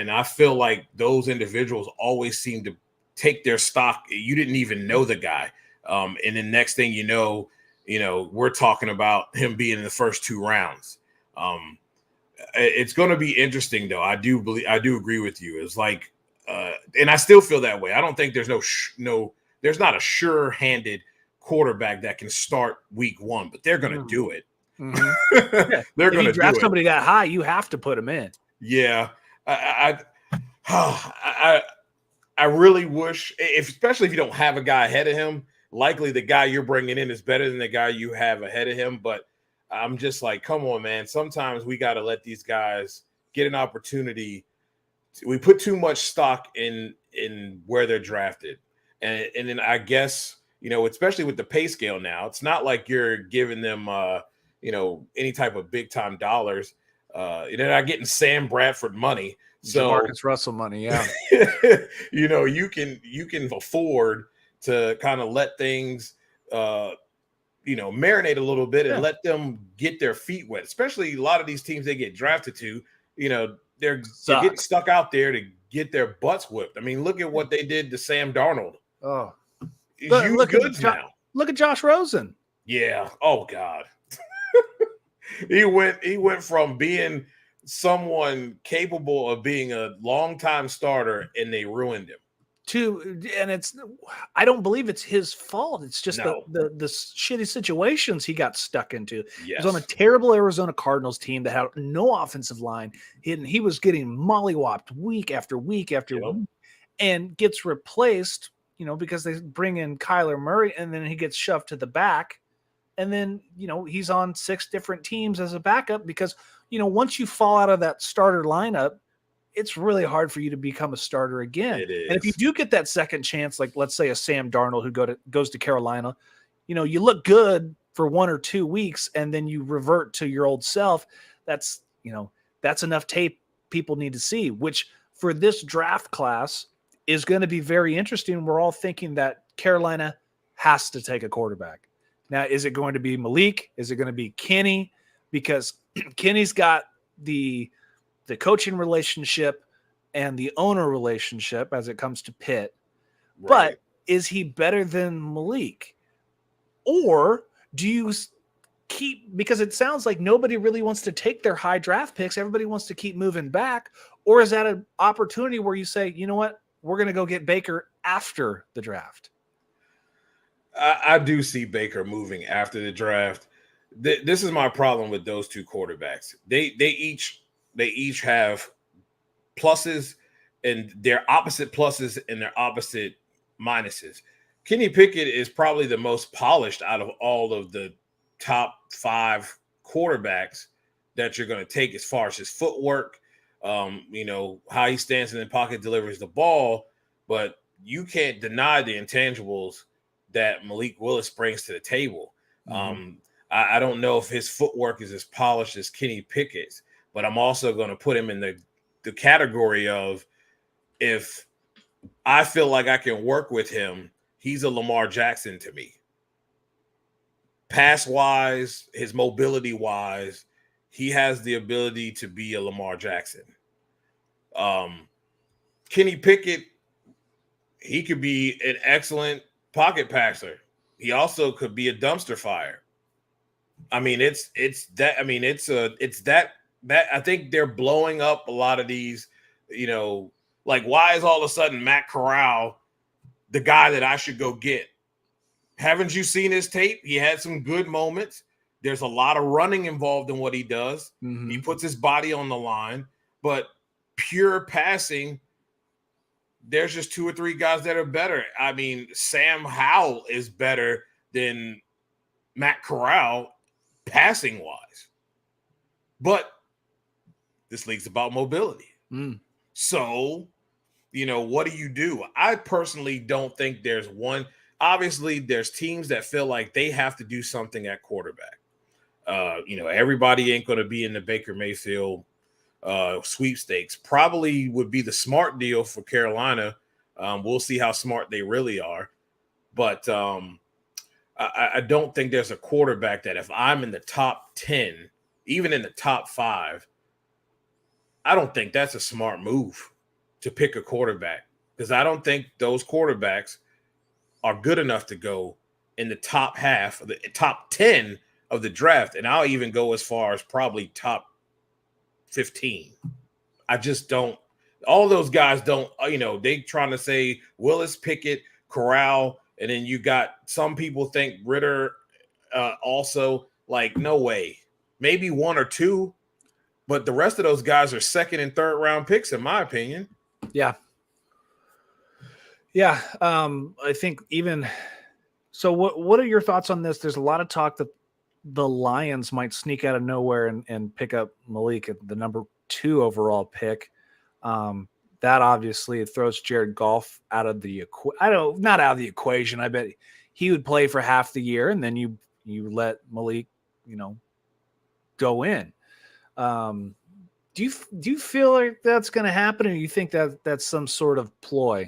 I feel like those individuals always seem to take their stock. You didn't even know the guy. And then next thing you know, we're talking about him being in the first 2 rounds. It's going to be interesting, though. I do agree with you. It's like, and I still feel that way. I don't think there's there's not a sure-handed quarterback that can start week 1, but they're going to do it. Mm-hmm. They're going to draft somebody that high. You have to put them in. Yeah, I really wish, especially if you don't have a guy ahead of him. Likely the guy you're bringing in is better than the guy you have ahead of him, but I'm just like, come on, man. Sometimes we got to let these guys get an opportunity. We put too much stock in where they're drafted. And then I guess, especially with the pay scale now, it's not like you're giving them, any type of big time dollars. They're not getting Sam Bradford money. So Marcus Russell money. Yeah. you can afford to kind of let things, marinate a little bit and let them get their feet wet, especially a lot of these teams they get drafted to, they're getting stuck out there to get their butts whipped. I mean, look at what they did to Sam Darnold. Oh, look at Josh Rosen. Yeah. Oh God. He went from being someone capable of being a longtime starter, and they ruined him. I don't believe it's his fault. It's just the shitty situations he got stuck into. Yes. He was on a terrible Arizona Cardinals team that had no offensive line. He was getting mollywopped week after week after week, and gets replaced, because they bring in Kyler Murray, and then he gets shoved to the back. And then, he's on 6 different teams as a backup because, once you fall out of that starter lineup, it's really hard for you to become a starter again. It is. And if you do get that second chance, like let's say a Sam Darnold who goes to Carolina, you look good for 1 or 2 weeks and then you revert to your old self. That's enough tape people need to see, which for this draft class is going to be very interesting. We're all thinking that Carolina has to take a quarterback. Now, is it going to be Malik? Is it going to be Kenny? Because Kenny's got the the coaching relationship and the owner relationship as it comes to Pitt. Right. But is he better than Malik? Or do you keep, because it sounds like nobody really wants to take their high draft picks. Everybody wants to keep moving back. Or is that an opportunity where you say, you know what, we're going to go get Baker after the draft? I do see Baker moving after the draft. This is my problem with those two quarterbacks. They each have pluses, and their opposite pluses and their opposite minuses. Kenny Pickett is probably the most polished out of all of the top 5 quarterbacks that you're going to take as far as his footwork, how he stands in the pocket, delivers the ball, but you can't deny the intangibles that Malik Willis brings to the table. Mm-hmm. I don't know if his footwork is as polished as Kenny Pickett's, but I'm also going to put him in the category of, if I feel like I can work with him, he's a Lamar Jackson to me. Pass-wise, his mobility-wise, he has the ability to be a Lamar Jackson. Kenny Pickett, he could be an excellent pocket passer. He also could be a dumpster fire. I mean, I think they're blowing up a lot of these, like, why is all of a sudden Matt Corral the guy that I should go get? Haven't you seen his tape? He had some good moments. There's a lot of running involved in what he does. Mm-hmm. He puts his body on the line, but pure passing, there's just 2 or 3 guys that are better. I mean, Sam Howell is better than Matt Corral passing wise, but this league's about mobility. So, what do you do? I personally don't think there's one. Obviously, there's teams that feel like they have to do something at quarterback. Everybody ain't going to be in the Baker Mayfield sweepstakes. Probably would be the smart deal for Carolina. We'll see how smart they really are. But I don't think there's a quarterback that if I'm in the top 10, even in the top 5, I don't think that's a smart move to pick a quarterback, because I don't think those quarterbacks are good enough to go in the top half of the top 10 of the draft. And I'll even go as far as probably top 15. I just don't. All those guys don't, they trying to say Willis, Pickett, Corral, and then you got some people think Ritter also. Like, no way. Maybe 1 or 2, but the rest of those guys are 2nd and 3rd round picks, in my opinion. Yeah. I think even so. What are your thoughts on this? There's a lot of talk that the Lions might sneak out of nowhere and pick up Malik at the number 2 overall pick. That obviously throws Jared Goff out of the not out of the equation. I bet he would play for half the year, and then you let Malik, go in. Do you feel like that's going to happen, or you think that that's some sort of ploy?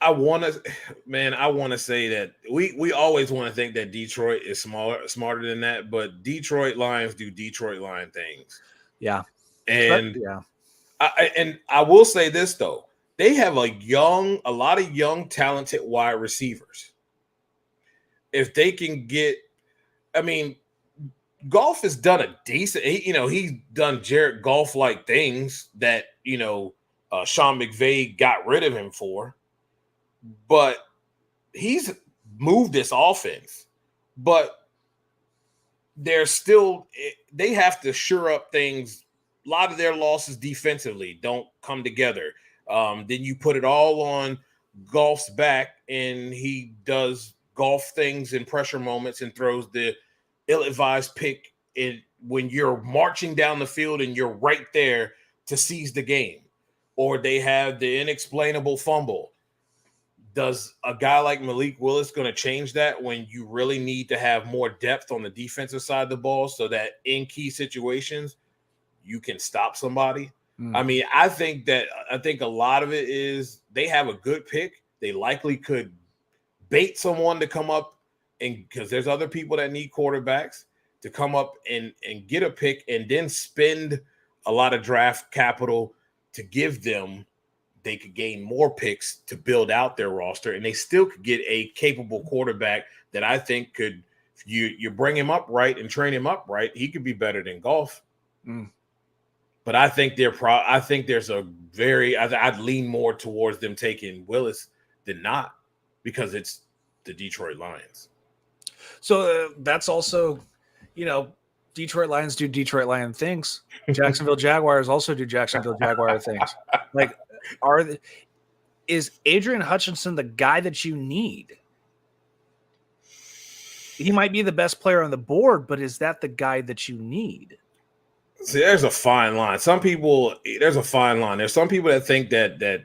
I want to say that we always want to think that Detroit is smarter than that, but Detroit Lions do Detroit Lion things. Yeah. And I will say this though, they have a lot of young, talented wide receivers. If they can get, Goff has done a decent, he's done Jared Goff-like things that, Sean McVay got rid of him for, but he's moved this offense. But they have to shore up things. A lot of their losses defensively don't come together. Then you put it all on Goff's back, and he does Goff things in pressure moments and throws the ill-advised pick when you're marching down the field and you're right there to seize the game. Or they have the inexplainable fumble. Does a guy like Malik Willis going to change that when you really need to have more depth on the defensive side of the ball so that in key situations you can stop somebody? I think a lot of it is they have a good pick. They likely could bait someone to come up, and because there's other people that need quarterbacks, to come up and get a pick and then spend a lot of draft capital to give them, they could gain more picks to build out their roster, and they still could get a capable quarterback that I think could, you bring him up right and train him up right, he could be better than Goff. But I think I think there's a I'd lean more towards them taking Willis than not, because it's the Detroit Lions. So that's also, Detroit Lions do Detroit Lion things. Jacksonville Jaguars also do Jacksonville Jaguar things. Like, is Adrian Hutchinson the guy that you need? He might be the best player on the board, but is that the guy that you need? See, there's a fine line. There's a fine line. There's some people that think that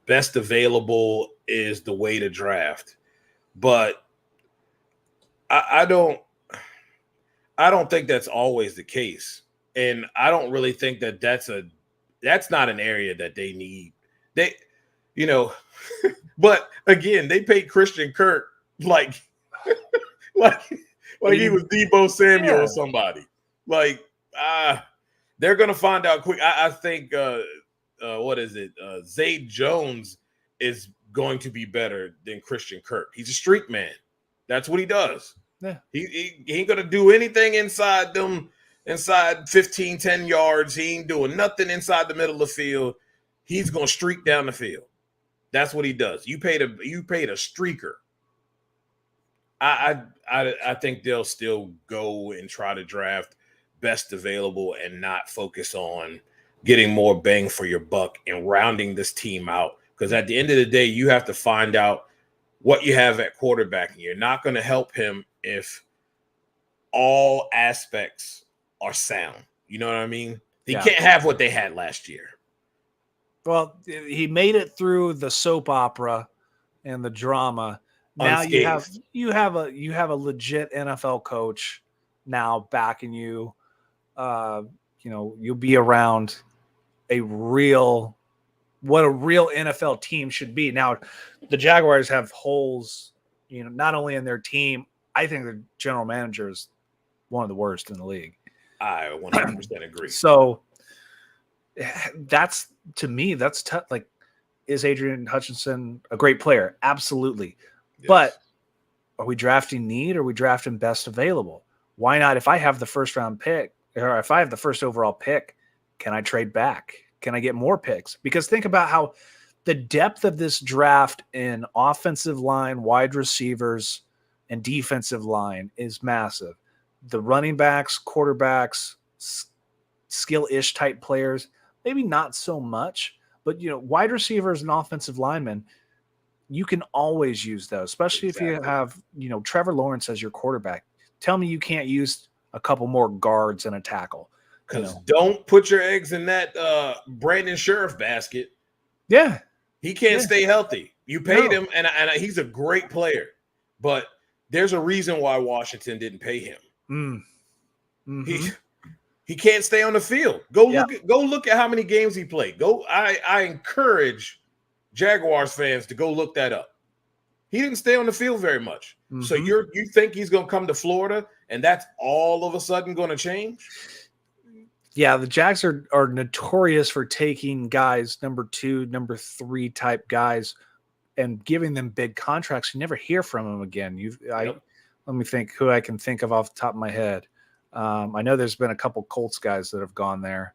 best available is the way to draft, but I don't think that's always the case, and I don't really think that's not an area that they need. But again, they paid Christian Kirk like he was Debo Samuel or somebody. They're gonna find out quick. I think Zay Jones is going to be better than Christian Kirk. He's a street man. That's what he does. Yeah. He ain't gonna do anything inside 15, 10 yards. He ain't doing nothing inside the middle of the field. He's gonna streak down the field. That's what he does. You paid a streaker. I think they'll still go and try to draft best available and not focus on getting more bang for your buck and rounding this team out. Because at the end of the day, you have to find out what you have at quarterback, and you're not going to help him if all aspects are sound. You know what I mean? He can't have what they had last year. Well, he made it through the soap opera and the drama. Now Unscathed. you have a legit NFL coach now backing you. You'll be around what a real NFL team should be. Now, the Jaguars have holes, not only in their team. I think the general manager is one of the worst in the league. I 100% agree. So that's, to me, that's tough. Like, is Adrian Hutchinson a great player? Absolutely. Yes. But are we drafting need or are we drafting best available? Why not? If I have the first round pick, or if I have the first overall pick, can I trade back? Can I get more picks? Because think about how the depth of this draft in offensive line, wide receivers, and defensive line is massive. The running backs, quarterbacks, skill-ish type players, maybe not so much, but wide receivers and offensive linemen, you can always use those, especially if you have, Trevor Lawrence as your quarterback. Tell me you can't use a couple more guards and a tackle. Because don't put your eggs in that Brandon Sheriff basket. Yeah. He can't stay healthy. You paid him, and he's a great player. But there's a reason why Washington didn't pay him. Mm-hmm. He can't stay on the field. Go look at how many games he played. I encourage Jaguars fans to go look that up. He didn't stay on the field very much. Mm-hmm. So you think he's going to come to Florida and that's all of a sudden going to change? Yeah, the Jags are notorious for taking guys, number 2, number 3 type guys, and giving them big contracts. You never hear from them again. Let me think who I can think of off the top of my head. I know there's been a couple Colts guys that have gone there.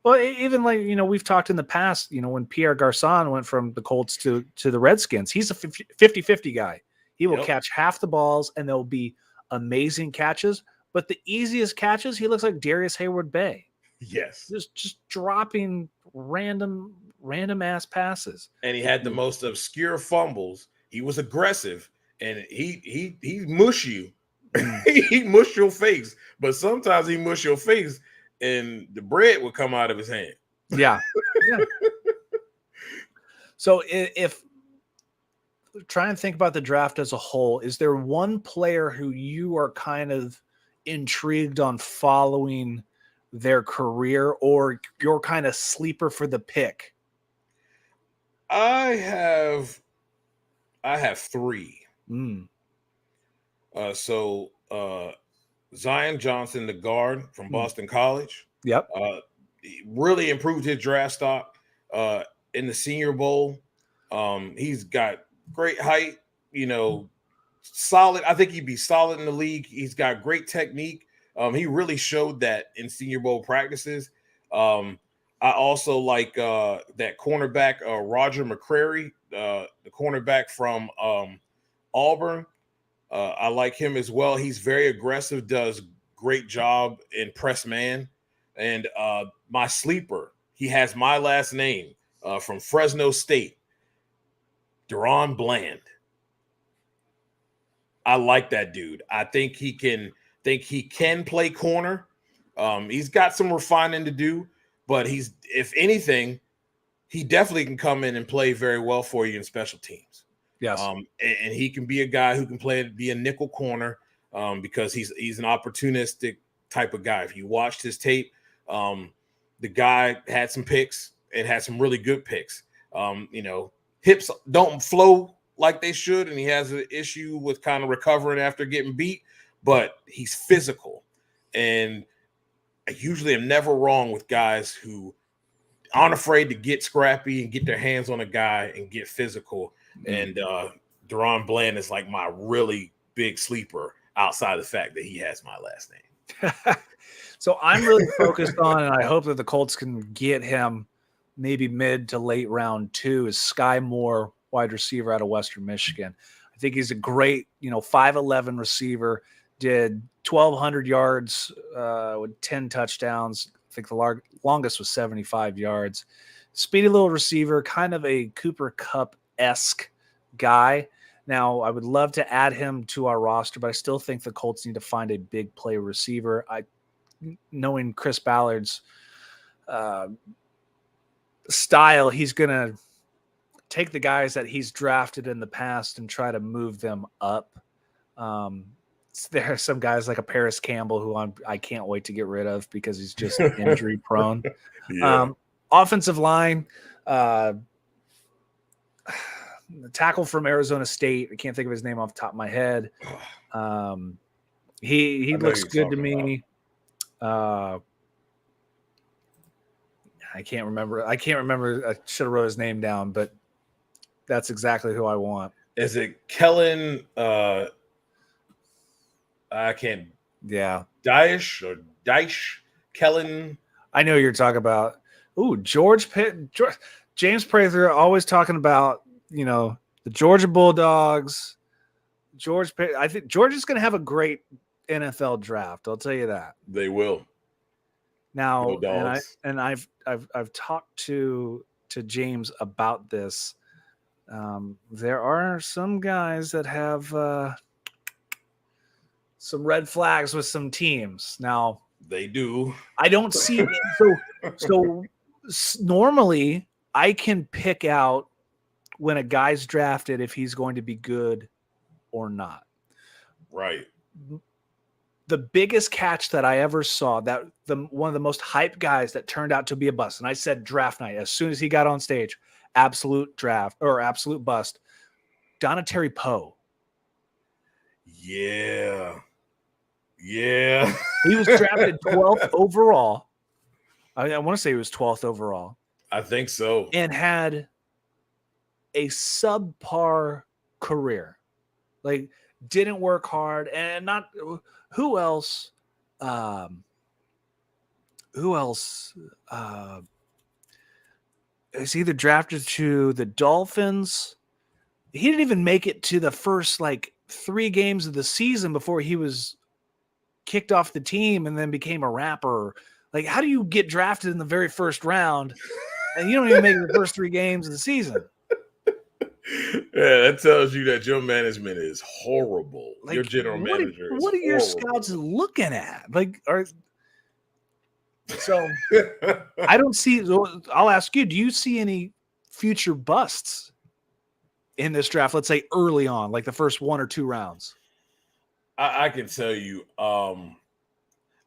Well, even we've talked in the past, when Pierre Garçon went from the Colts to the Redskins, he's a 50-50 guy. He will catch half the balls, and they'll be amazing catches. But the easiest catches, he looks like Darius Hayward-Bay. Yes. Just dropping random ass passes. And he had the most obscure fumbles. He was aggressive, and he mush you. He mush your face. But sometimes he mush your face, and the bread would come out of his hand. Yeah. So if try and think about the draft as a whole, is there one player who you are kind of intrigued on following their career, or your kind of sleeper for the pick? I have 3. Zion Johnson, the guard from Boston College. Yep. He really improved his draft stock in the Senior Bowl. He's got great height, solid. I think he'd be solid in the league. He's got great technique. He really showed that in Senior Bowl practices. I also like that cornerback, Roger McCreary, the cornerback from Auburn. I like him as well. He's very aggressive, does great job in press man. And my sleeper, he has my last name from Fresno State, Dujunnea Bland. I like that dude. I think he can play corner. He's got some refining to do, but if anything, he definitely can come in and play very well for you in special teams. Yes. And he can be a guy who can be a nickel corner because he's an opportunistic type of guy. If you watched his tape, the guy had some picks and had some really good picks. Hips don't flow like they should, and he has an issue with kind of recovering after getting beat, but he's physical. And I usually am never wrong with guys who aren't afraid to get scrappy and get their hands on a guy and get physical. And Dujunnea Bland is like my really big sleeper outside the fact that he has my last name. So I'm really focused on, and I hope that the Colts can get him maybe mid to late round 2, is Skye Moore, wide receiver out of Western Michigan. I think he's a great, 5'11" receiver, did 1,200 yards with 10 touchdowns. I think the longest was 75 yards. Speedy little receiver, kind of a Cooper Kupp-esque guy. Now, I would love to add him to our roster, but I still think the Colts need to find a big play receiver. Knowing Chris Ballard's style, he's going to take the guys that he's drafted in the past and try to move them up. There are some guys like a Paris Campbell who I can't wait to get rid of because he's just injury prone. Yeah. Offensive line, the tackle from Arizona State. I can't think of his name off the top of my head. He looks good to me. I can't remember. I should have wrote his name down, but that's exactly who I want. Is it Kellen? I can't. Yeah. Daesh Kellen. I know you're talking about. Ooh, James Prather always talking about, the Georgia Bulldogs. I think Georgia's going to have a great NFL draft. I'll tell you that. They will. Now, Bulldogs. and I've talked to James about this. There are some guys that have some red flags with some teams. Now, they do. I don't see so normally I can pick out when a guy's drafted if he's going to be good or not. Right. The biggest catch that I ever saw, that one of the most hyped guys that turned out to be a bust, and I said draft night as soon as he got on stage, absolute bust. Donateri Poe. Yeah. He was drafted 12th overall. I want to say he was 12th overall. I think so. And had a subpar career. Like, didn't work hard, and not who else is either drafted to the Dolphins. He didn't even make it to the first 3 games of the season before he was kicked off the team and then became a rapper. Like, how do you get drafted in the very first round and you don't even make it the first 3 games of the season? Yeah, that tells you that your management is horrible. Your general manager is what are your horrible. scouts looking at? So I don't see. I'll ask you: do you see any future busts in this draft? Let's say early on, like the first 1 or 2 rounds. I can tell you.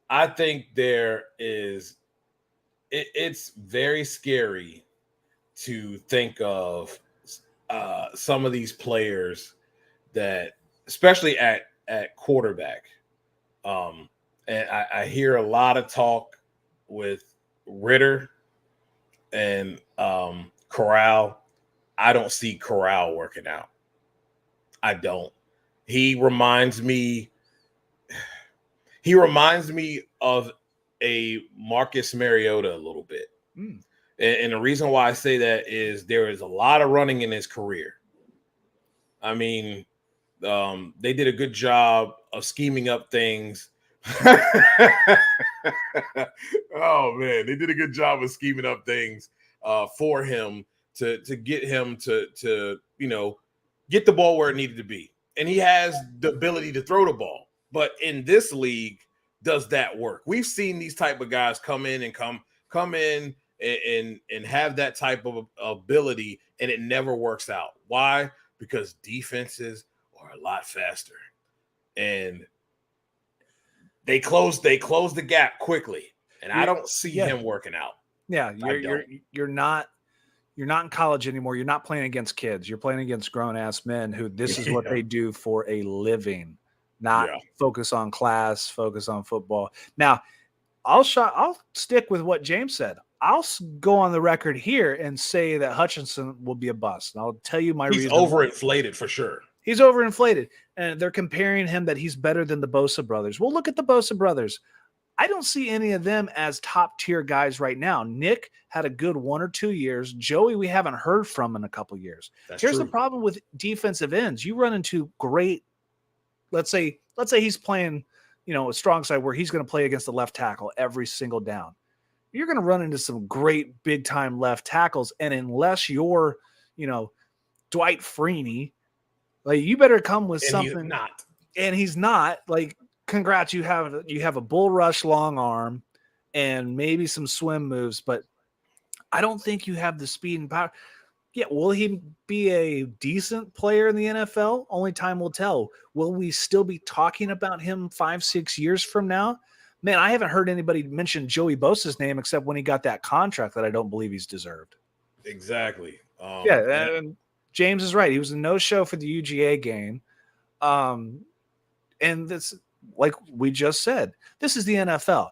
I think there is. It's very scary to think of some of these players that, especially at quarterback, And I hear a lot of talk with Ritter and Corral. I don't see Corral working out. I don't. He reminds me of a Marcus Mariota a little bit. And the reason why I say that is there is a lot of running in his career. I mean, they did a good job of scheming up things. Oh man, they did a good job of scheming up things for him to get him to get the ball where it needed to be. And he has the ability to throw the ball. But in this league, does that work? We've seen these type of guys come in and have that type of ability, and it never works out. Why? Because defenses are a lot faster, and they close the gap quickly. And I don't see him working out. Yeah, you're not in college anymore. You're not playing against kids. You're playing against grown ass men who this is what they do for a living. Not focus on class, focus on football. Now, I'll stick with what James said. I'll go on the record here and say that Hutchinson will be a bust. And I'll tell you my reason. He's overinflated for sure. He's overinflated. And they're comparing him that he's better than the Bosa brothers. Well, look at the Bosa brothers. I don't see any of them as top-tier guys right now. Nick had a good 1 or 2 years. Joey, we haven't heard from in a couple years. Here's the problem with defensive ends. You run into great, let's say he's playing, a strong side where he's going to play against the left tackle every single down. You're going to run into some great big-time left tackles, and unless you're, Dwight Freeney, like you better come with something. He's not. Like, congrats, you have a bull rush long arm and maybe some swim moves, but I don't think you have the speed and power. Yeah, will he be a decent player in the NFL? Only time will tell. Will we still be talking about him 5-6 years from now? Man, I haven't heard anybody mention Joey Bosa's name except when he got that contract that I don't believe he's deserved. Exactly. And James is right. He was a no-show for the UGA game. And this, like we just said, this is the NFL.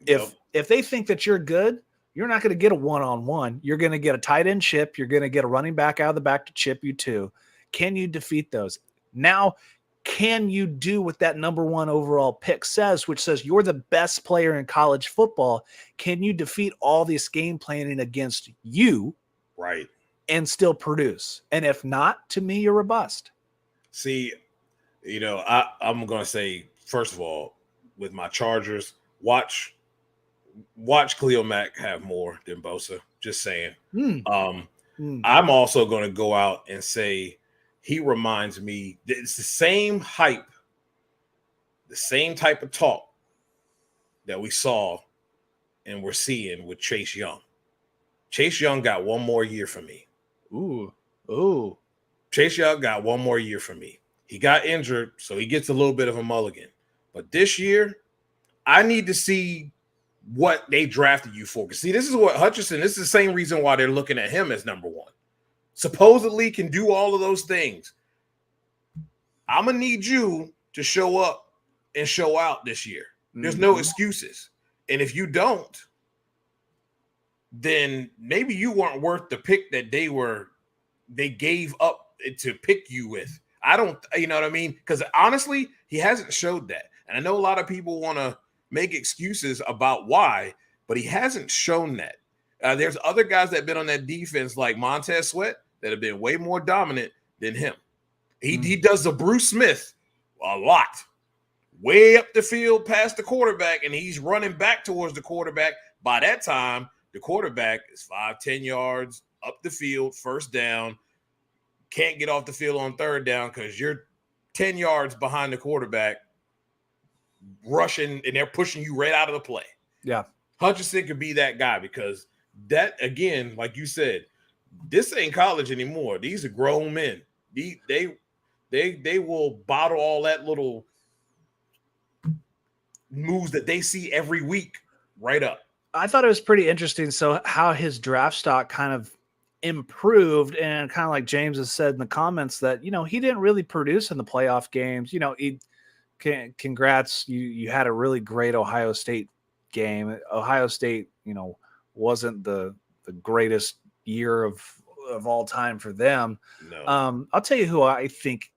If they think that you're good, you're not going to get a one-on-one. You're going to get a tight end chip. You're going to get a running back out of the back to chip you too. Can you defeat those? Now, can you do what that number 1 overall pick says, which says you're the best player in college football? Can you defeat all this game planning against you? Right. And still produce? And if not, to me, you're a bust. See, I'm going to say, first of all, with my Chargers, watch Khalil Mack have more than Bosa. Just saying. I'm also going to go out and say he reminds me that it's the same hype, the same type of talk that we saw and we're seeing with Chase Young. Chase Young got 1 more year for me. Ooh. Chase Young got 1 more year for me. He got injured, so he gets a little bit of a mulligan. But this year, I need to see what they drafted you for. Because, see, this is what Hutchinson, this is the same reason why they're looking at him as number 1. Supposedly can do all of those things. I'm going to need you to show up and show out this year. There's no excuses. And if you don't, then maybe you weren't worth the pick that they gave up to pick you with. I don't, you know what I mean? Because honestly, he hasn't showed that. And I know a lot of people want to make excuses about why, but he hasn't shown that. There's other guys that have been on that defense like Montez Sweat that have been way more dominant than him. He does the Bruce Smith a lot. Way up the field past the quarterback, and he's running back towards the quarterback. By that time, the quarterback is 5-10 yards up the field, first down. Can't get off the field on third down because you're 10 yards behind the quarterback rushing, and they're pushing you right out of the play. Yeah. Hutchinson could be that guy because that, again, like you said, this ain't college anymore. These are grown men. They will bottle all that little moves that they see every week right up. I thought it was pretty interesting. So how his draft stock kind of improved, and kind of like James has said in the comments that, he didn't really produce in the playoff games. congrats. You had a really great Ohio State game. Ohio State, wasn't the greatest year of all time for them. No. I'll tell you who I think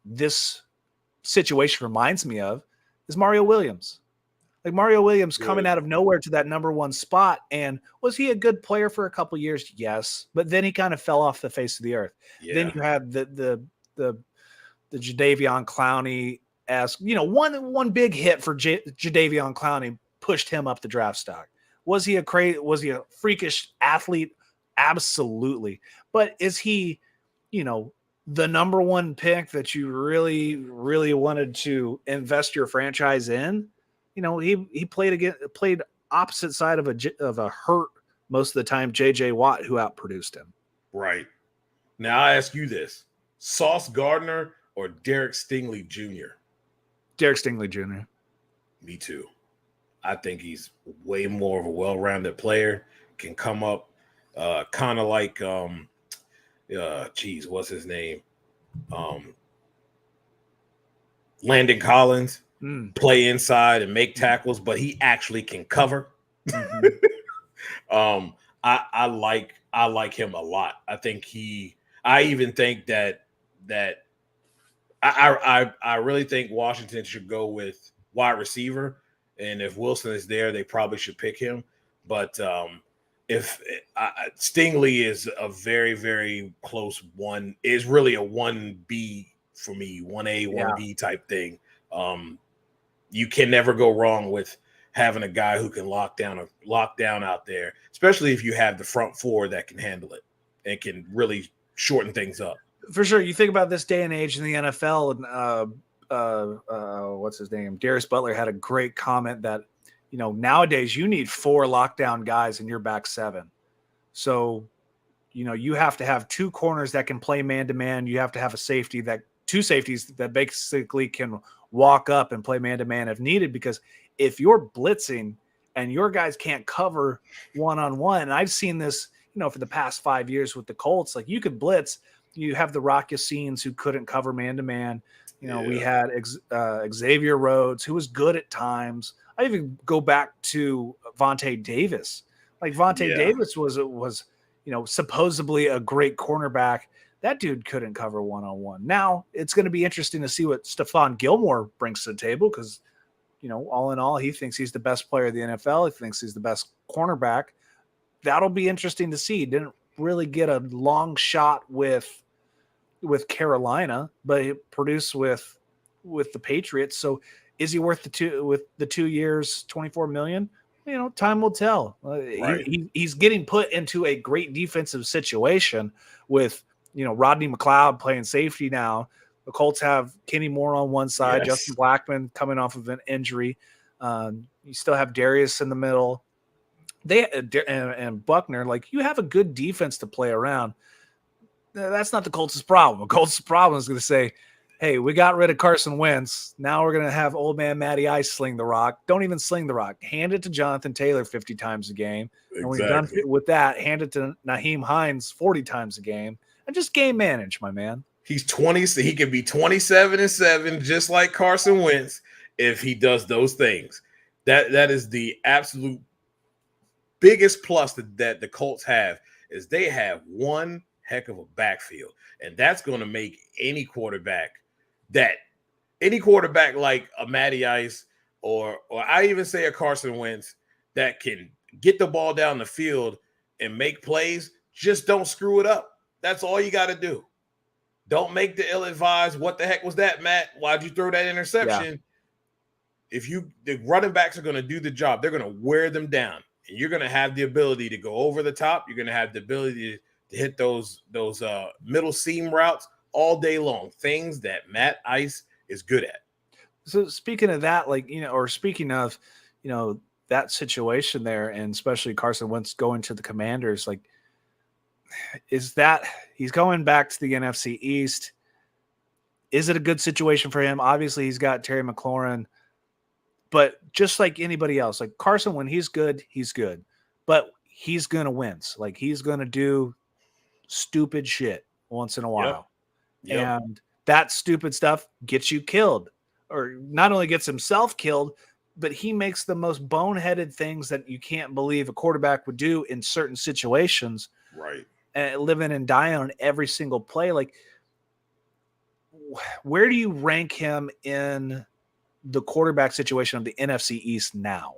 this situation reminds me of is Mario Williams. Like Mario Williams coming out of nowhere to that number one spot. And was he a good player for a couple years? Yes. But then he kind of fell off the face of the earth. Yeah. Then you had the Jadeveon Clowney-esque, one big hit for Jadeveon Clowney pushed him up the draft stock. Was he a freakish athlete? Absolutely. But is he, the number one pick that you really, really wanted to invest your franchise in? He played opposite side of a hurt most of the time JJ Watt, who outproduced him. Right. Now I ask you this: Sauce Gardner or Derek Stingley Jr.? Derek Stingley Jr. Me too. I think he's way more of a well-rounded player. Can come up, kind of like what's his name? Landon Collins. Play inside and make tackles, but he actually can cover. Mm-hmm. I like him a lot. I even think that I really think Washington should go with wide receiver, and if Wilson is there, they probably should pick him. But if Stingley is a very, very close one, is really a 1B for me, 1A, 1B type thing. You can never go wrong with having a guy who can lock down out there, especially if you have the front four that can handle it and can really shorten things up. For sure. You think about this day and age in the NFL, and what's his name? Darius Butler had a great comment that, nowadays you need 4 lockdown guys in your back 7. So, you have to have 2 corners that can play man-to-man. You have to have two safeties that basically can walk up and play man-to-man if needed, because if you're blitzing and your guys can't cover one-on-one, and I've seen this, for the past 5 years with the Colts, like you could blitz, you have the Rock Yassines who couldn't cover man-to-man. We had Xavier Rhodes, who was good at times. I even go back to Vontae Davis. Like Vontae Davis was supposedly a great cornerback. That dude couldn't cover one-on-one. Now it's going to be interesting to see what Stephon Gilmore brings to the table, because, all in all, he thinks he's the best player of the NFL. He thinks he's the best cornerback. That'll be interesting to see. He didn't really get a long shot with Carolina, but he produced with the Patriots. So is he worth the 2 years, $24 million? Time will tell. Right. He's getting put into a great defensive situation with, Rodney McLeod playing safety now. The Colts have Kenny Moore on one side, Justin Blackman coming off of an injury. You still have Darius in the middle. And Buckner, like, you have a good defense to play around. That's not the Colts' problem. The Colts' problem is going to say, hey, we got rid of Carson Wentz. Now we're going to have old man Matty Ice sling the rock. Don't even sling the rock. Hand it to Jonathan Taylor 50 times a game. Exactly. And when you're done with that, hand it to Naheem Hines 40 times a game. And just game manage, my man. He's 20, so he can be 27-7, just like Carson Wentz, if he does those things. That is the absolute biggest plus that the Colts have, is they have one heck of a backfield, and that's going to make any quarterback like a Matty Ice or I even say a Carson Wentz that can get the ball down the field and make plays. Just don't screw it up. That's all you got to do. Don't make the ill-advised, what the heck was that, Matt? Why'd you throw that interception? Yeah. The running backs are going to do the job. They're going to wear them down, and you're going to have the ability to go over the top. You're going to have the ability to hit those middle seam routes all day long, things that Matt Ice is good at. So speaking of that, that situation there, and especially Carson Wentz going to the Commanders, like, is that he's going back to the NFC East? Is it a good situation for him? Obviously, he's got Terry McLaurin, but just like anybody else, like Carson, when he's good, but he's going to wince. Like, he's going to do stupid shit once in a while. Yep. And that stupid stuff gets you killed. or not only gets himself killed, but he makes the most boneheaded things that you can't believe a quarterback would do in certain situations. Right. Living and dying on every single play. Like, where do you rank him in the quarterback situation of the NFC East now?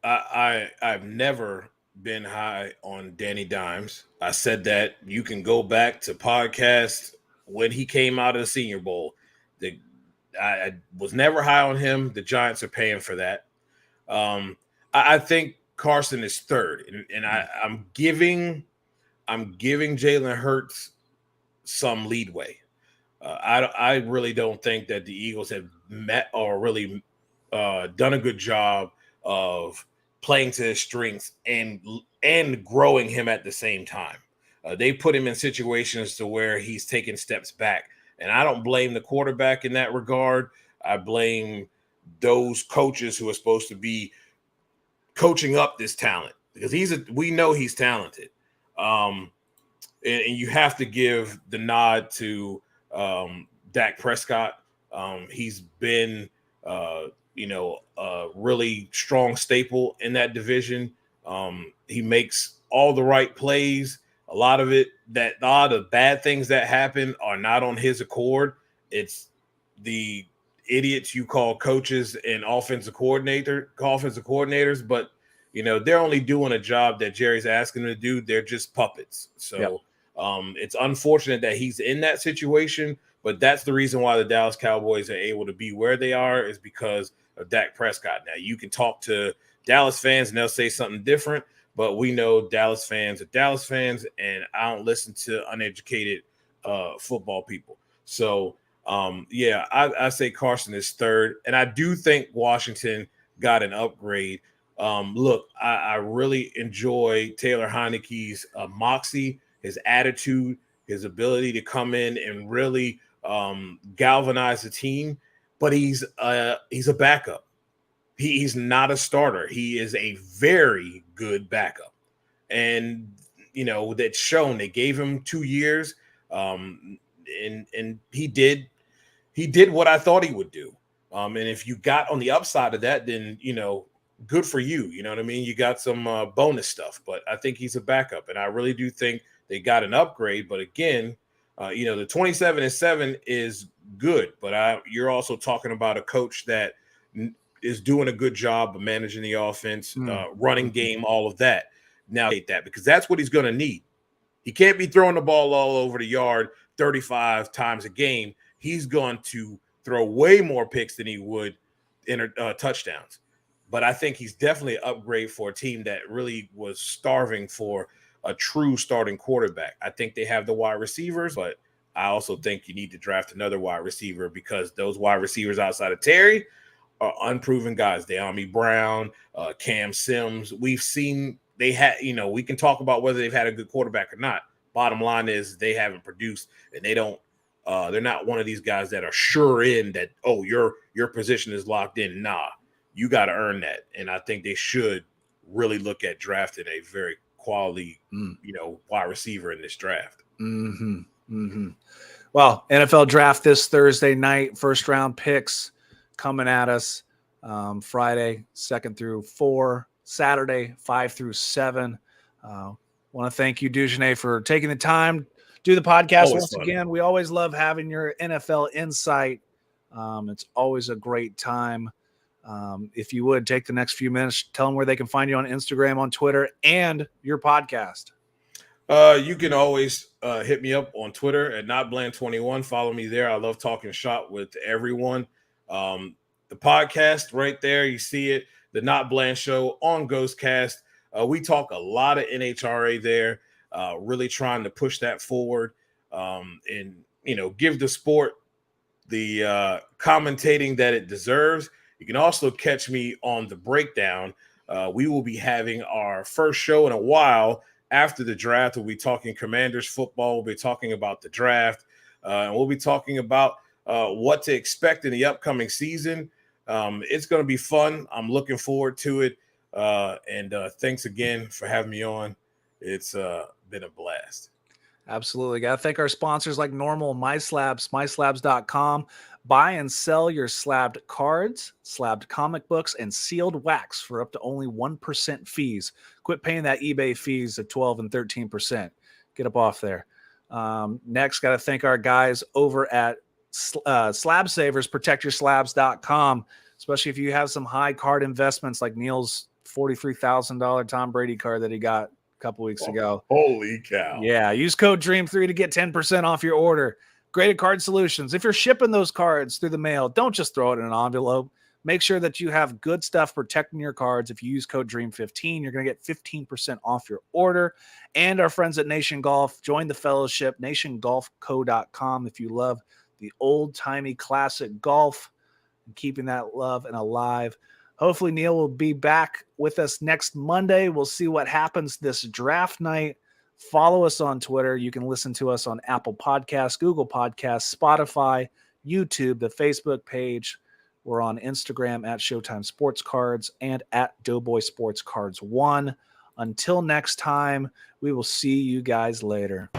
I've never been high on Danny Dimes. I said that. You can go back to podcasts when he came out of the Senior Bowl. I was never high on him. The Giants are paying for that. I think Carson is third, and I'm giving Jalen Hurts some leadway. I really don't think that the Eagles have met or really done a good job of playing to his strengths and growing him at the same time. They put him in situations to where he's taking steps back, and I don't blame the quarterback in that regard. I blame those coaches who are supposed to be coaching up this talent, because we know he's talented. And you have to give the nod to Dak Prescott. He's been, a really strong staple in that division. He makes all the right plays. A lot of bad things that happen are not on his accord. It's the idiots you call coaches and offensive coordinators, but they're only doing a job that Jerry's asking them to do. They're just puppets. So Yep. It's unfortunate that he's in that situation, but that's the reason why the Dallas Cowboys are able to be where they are, is because of Dak Prescott. Now, you can talk to Dallas fans and they'll say something different, but we know Dallas fans are Dallas fans, and I don't listen to uneducated football people. So, I say Carson is third, and I do think Washington got an upgrade. Look, I really enjoy Taylor Heineke's moxie, his attitude, his ability to come in and really galvanize the team. But he's a backup. He's not a starter. He is a very good backup, and that's shown. They gave him 2 years, and he did what I thought he would do. And if you got on the upside of that, then good for you. You know what I mean? You got some bonus stuff, but I think he's a backup, and I really do think they got an upgrade. But again, the 27-7 is good, but you're also talking about a coach that is doing a good job of managing the offense, running game, all of that. Now, because that's what he's going to need. He can't be throwing the ball all over the yard 35 times a game. He's going to throw way more picks than he would in touchdowns. But I think he's definitely an upgrade for a team that really was starving for a true starting quarterback. I think they have the wide receivers, but I also think you need to draft another wide receiver, because those wide receivers outside of Terry are unproven guys. De'Ami Brown, Cam Sims. We've seen we can talk about whether they've had a good quarterback or not. Bottom line is they haven't produced, and they're not one of these guys that are sure in that, oh, your position is locked in. Nah, you got to earn that. And I think they should really look at drafting a very quality, wide receiver in this draft. Mm-hmm. Mm-hmm. Well, NFL draft this Thursday night, first round picks coming at us. Friday, 2nd through 4, Saturday, 5 through 7. Want to thank you, Dujunnea, for taking the time to do the podcast Always once fun. again. We always love having your NFL insight. It's always a great time. If you would take the next few minutes, tell them where they can find you on Instagram, on Twitter, and your podcast. You can always hit me up on Twitter at NotBland21. Follow me there. I love talking shop with everyone. The podcast right there, you see it, the Not Bland Show on Ghostcast. We talk a lot of NHRA there, really trying to push that forward, and give the sport the commentating that it deserves. You can also catch me on the breakdown. We will be having our first show in a while after the draft. We'll be talking Commanders football. We'll be talking about the draft, and we'll be talking about what to expect in the upcoming season. It's going to be fun. I'm looking forward to it. And thanks again for having me on. It's been a blast. Absolutely. Got to thank our sponsors like Normal, MySlabs, MySlabs.com. Buy and sell your slabbed cards, slabbed comic books, and sealed wax for up to only 1% fees. Quit paying that eBay fees of 12 and 13%. Get up off there. Next, got to thank our guys over at Slab Savers, protectyourslabs.com, especially if you have some high card investments like Neil's $43,000 Tom Brady card that he got a couple weeks ago. Holy cow. Yeah. Use code DREAM3 to get 10% off your order. Graded Card Solutions. If you're shipping those cards through the mail, don't just throw it in an envelope. Make sure that you have good stuff protecting your cards. If you use code DREAM15, you're going to get 15% off your order. And our friends at Nation Golf, join the fellowship, nationgolfco.com if you love the old-timey classic golf and keeping that love and alive. Hopefully Neil will be back with us next Monday. We'll see what happens this draft night. Follow us on Twitter. You can listen to us on Apple Podcasts, Google Podcasts, Spotify, YouTube, the Facebook page. We're on Instagram at Showtime Sports Cards and at Doughboy Sports Cards 1. Until next time, we will see you guys later.